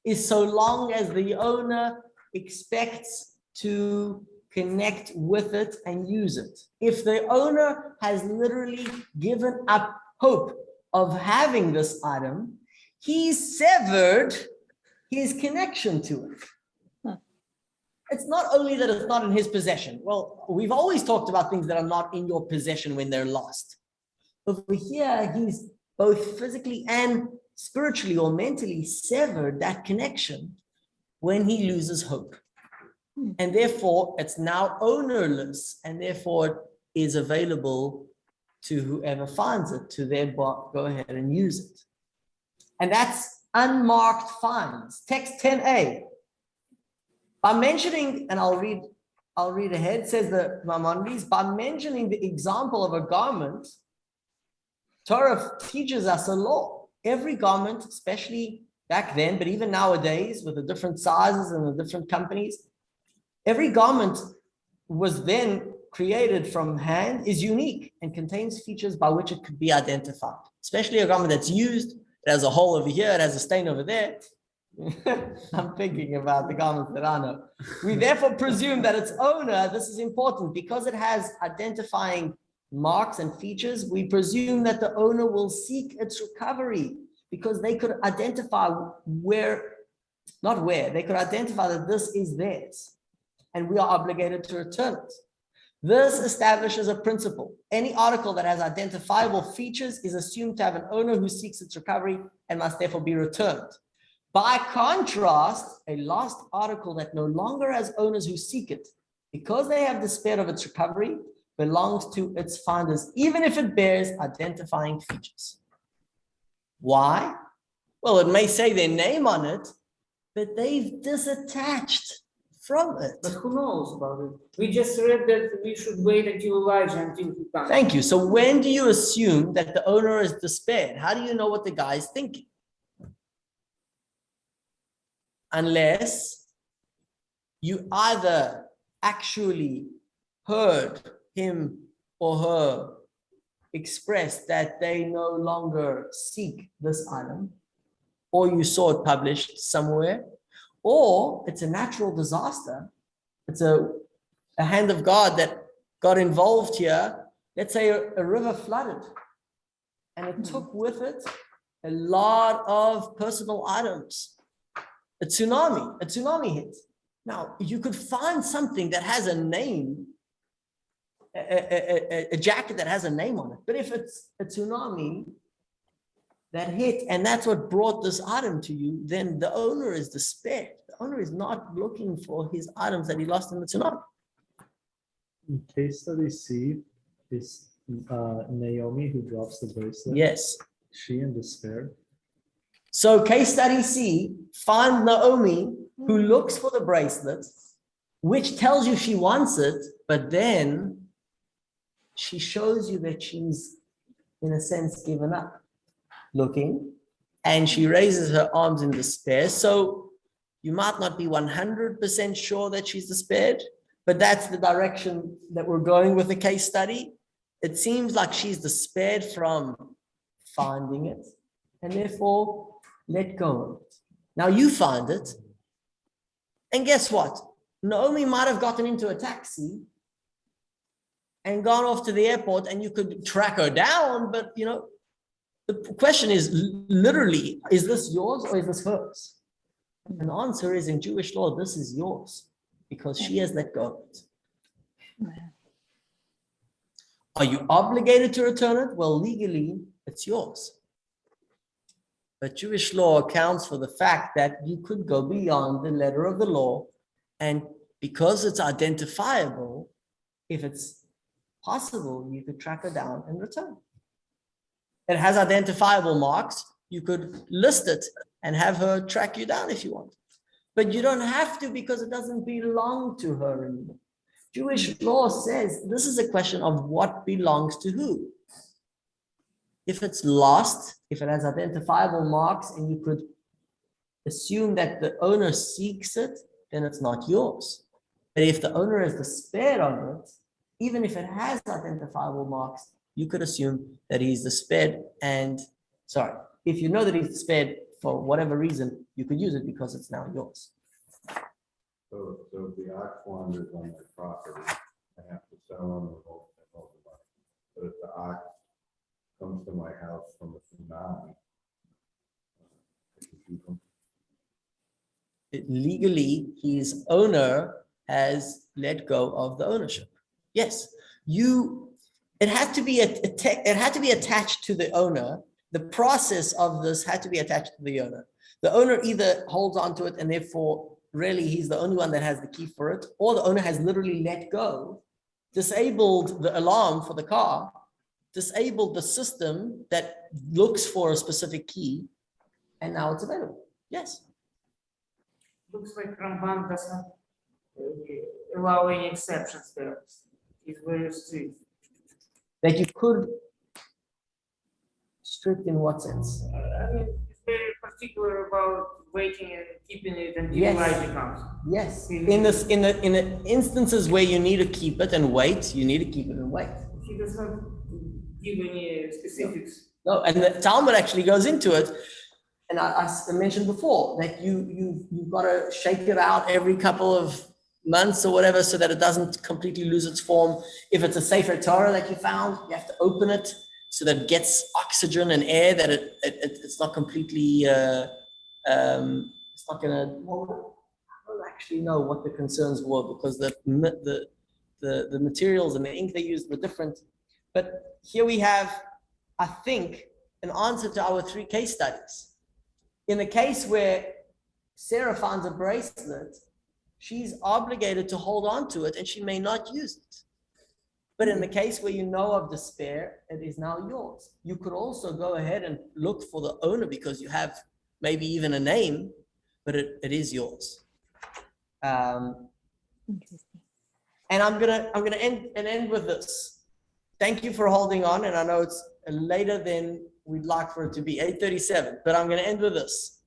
is so long as the owner expects to connect with it and use it. If the owner has literally given up hope of having this item, he's severed his connection to it. It's not only that it's not in his possession. Well, we've always talked about things that are not in your possession when they're lost. Over here, he's both physically and spiritually or mentally severed that connection when he loses hope. And therefore, it's now ownerless, and therefore it is available to whoever finds it to then go ahead and use it. And that's unmarked fines. Text 10a. By mentioning, and I'll read ahead, says the Maimonides, by mentioning the example of a garment, Torah teaches us a law. Every garment, especially back then, but even nowadays with the different sizes and the different companies, every garment was then created from hand, is unique and contains features by which it could be identified. Especially a garment that's used, it has a hole over here, it has a stain over there. I'm thinking about the garments that I know. We therefore presume that its owner, this is important, because it has identifying marks and features, we presume that the owner will seek its recovery because they could identify they could identify that this is theirs and we are obligated to return it. This establishes a principle. Any article that has identifiable features is assumed to have an owner who seeks its recovery and must therefore be returned. By contrast, a lost article that no longer has owners who seek it, because they have despaired of its recovery, belongs to its finders, even if it bears identifying features. Why? Well, it may say their name on it, but they've disattached from it. But who knows about it? We just read that we should wait until Elijah until he comes. Thank you. So when do you assume that the owner is despaired? How do you know what the guy is thinking? Unless you either actually heard him or her express that they no longer seek this item, or you saw it published somewhere, or it's a natural disaster. It's a hand of God that got involved here. Let's say a river flooded and it took with it a lot of personal items. A tsunami hit. Now, you could find something that has a name, a jacket that has a name on it. But if it's a tsunami that hit, and that's what brought this item to you, then the owner is despaired. The owner is not looking for his items that he lost in the tsunami. In case study C is Naomi who drops the bracelet. Yes. She in despair. So case study C, find Naomi who looks for the bracelet, which tells you she wants it, but then she shows you that she's, in a sense, given up looking, and she raises her arms in despair. So you might not be 100% sure that she's despaired, but that's the direction that we're going with the case study. It seems like she's despaired from finding it, and therefore let go of it. Now you find it, and guess what? Naomi might have gotten into a taxi and gone off to the airport, and you could track her down, but the question is literally, is this yours or is this hers? And the answer is, in Jewish law, this is yours because she has let go of it. Are you obligated to return it? Well, legally, it's yours. But Jewish law accounts for the fact that you could go beyond the letter of the law, and because it's identifiable, if it's possible, you could track her down and return. It has identifiable marks. You could list it and have her track you down if you want. But you don't have to, because it doesn't belong to her anymore. Jewish law says this is a question of what belongs to who. If it's lost, if it has identifiable marks and you could assume that the owner seeks it, then it's not yours. But if the owner has despaired of it, even if it has identifiable marks, you could assume that he's despaired if you know that he's despaired for whatever reason, you could use it because it's now yours. So if the ox wanders on my property, I have to sell him and hold the money. But if the ox comes to my house from a tsunami, I can keep him. Legally, his owner has let go of the ownership. Yes, it had to be attached to the owner. The process of this had to be attached to the owner. The owner either holds on to it and therefore really he's the only one that has the key for it, or the owner has literally let go, disabled the alarm for the car, disabled the system that looks for a specific key, and now it's available. Yes. Looks like Ramban doesn't allow any exceptions there. It's very strict. That you could strict in what sense? I mean, it's very particular about waiting and keeping it until Yes. light becomes. Yes. In the instances where you need to keep it and wait, you need to keep it and wait. He does not give any specifics. No, and the Talmud actually goes into it. And I mentioned before that you've got to shake it out every couple of months or whatever so that it doesn't completely lose its form. If it's a Sefer Torah that you found, you have to open it so that it gets oxygen and air, that it's not completely, it's not going to, well, I don't actually know what the concerns were because the materials and the ink they used were different. But here we have, I think, an answer to our 3 case studies. In the case where Sarah finds a bracelet, she's obligated to hold on to it and she may not use it. But in the case where you know of despair, it is now yours. You could also go ahead and look for the owner because you have maybe even a name, but it is yours. Interesting. And I'm gonna end with this. Thank you for holding on, and I know it's later than we'd like for it to be, 8:37, but I'm gonna end with this.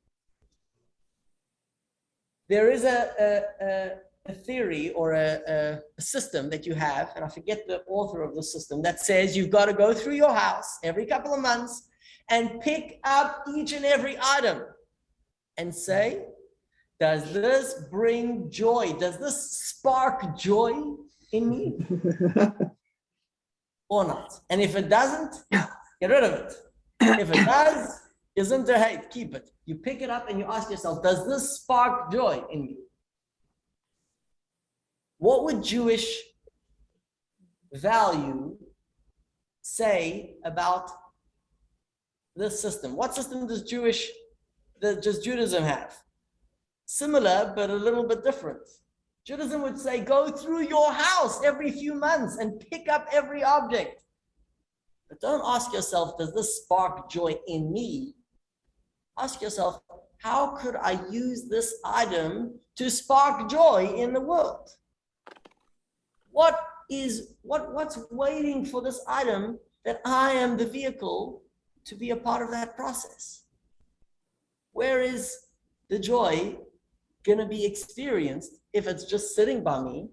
There is a theory or a system that you have, and I forget the author of the system, that says you've got to go through your house every couple of months and pick up each and every item and say, does this bring joy? Does this spark joy in me? Or not? And if it doesn't, get rid of it. If it does, isn't there hate? Keep it. You pick it up and you ask yourself, does this spark joy in me? What would Jewish value say about this system? What system does Judaism have? Similar, but a little bit different. Judaism would say, go through your house every few months and pick up every object. But don't ask yourself, does this spark joy in me? Ask yourself, how could I use this item to spark joy in the world? What's waiting for this item that I am the vehicle to be a part of that process? Where is the joy going to be experienced if it's just sitting by me?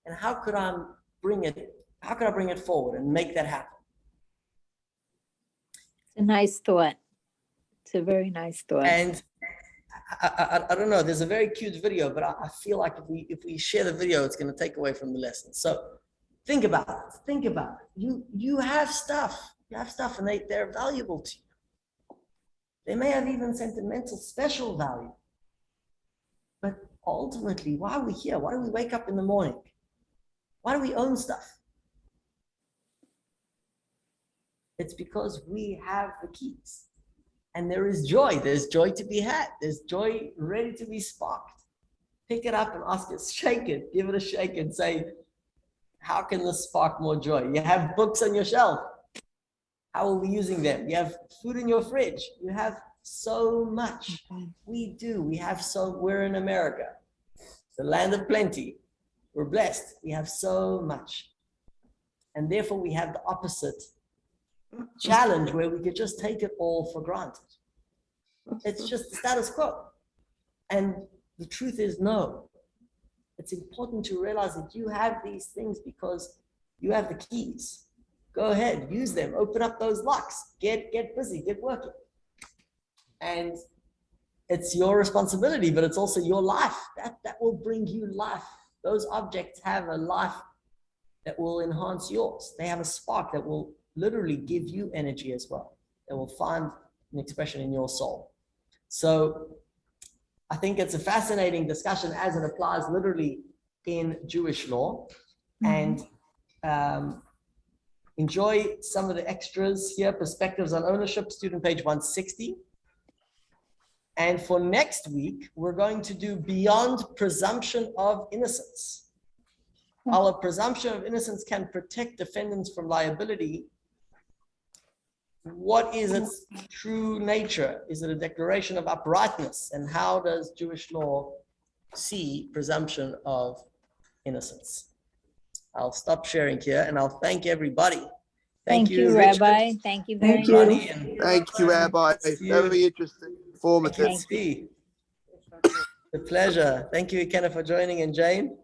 And how could I bring it forward and make that happen? It's a nice thought. It's a very nice thought. And I don't know, there's a very cute video, but I feel like if we share the video, it's going to take away from the lesson. So think about it. You have stuff. And they're valuable to you. They may have even sentimental, special value. But ultimately, why are we here? Why do we wake up in the morning? Why do we own stuff? It's because we have the keys. And there is joy. There's joy to be had. There's joy ready to be sparked. Pick it up and ask it, shake it, give it a shake and say, how can this spark more joy? You have books on your shelf. How are we using them? You have food in your fridge. You have so much. We do. We're in America, the land of plenty. We're blessed. We have so much. And therefore we have the opposite challenge where we could just take it all for granted. It's just the status quo. And the truth is, no. It's important to realize that you have these things because you have the keys. Go ahead, use them, open up those locks, get busy, get working. And it's your responsibility, but it's also your life. That will bring you life. Those objects have a life that will enhance yours. They have a spark that will literally give you energy as well. It will find an expression in your soul. So I think it's a fascinating discussion as it applies literally in Jewish law. And enjoy some of the extras here, Perspectives on Ownership, student page 160. And for next week, we're going to do Beyond Presumption of Innocence. While a presumption of innocence can protect defendants from liability, what is its true nature? Is it a declaration of uprightness? And how does Jewish law see presumption of innocence? I'll stop sharing here and I'll thank everybody. Thank you, Richard, Rabbi. Thank you very Thank you. much. Ronnie, and Thank you, Rabbi. Very interesting, informative. Thank you. The pleasure. Thank you, Ikenna, for joining, and Jane.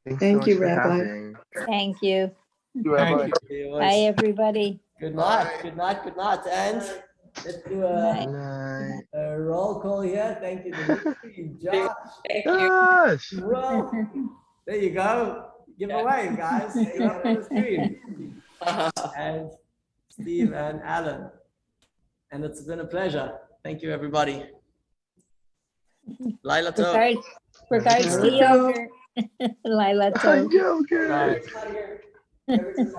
Thanks Thank so you, much for Rabbi. having. Thank you. Thank you, Rabbi. Thank you. It was- Bye, everybody. Good night. Good night. Good night. And let's do Night. Good night. a roll call here. Thank you, Dimitri, Josh. Thank you. Gosh. Well, there you go. Give away, guys. You're up on the screen. And Steve and Alan. And it's been a pleasure. Thank you, everybody. Laila Tov. Regards to yogurt. Lila Tov. Joker. Bye. Everybody's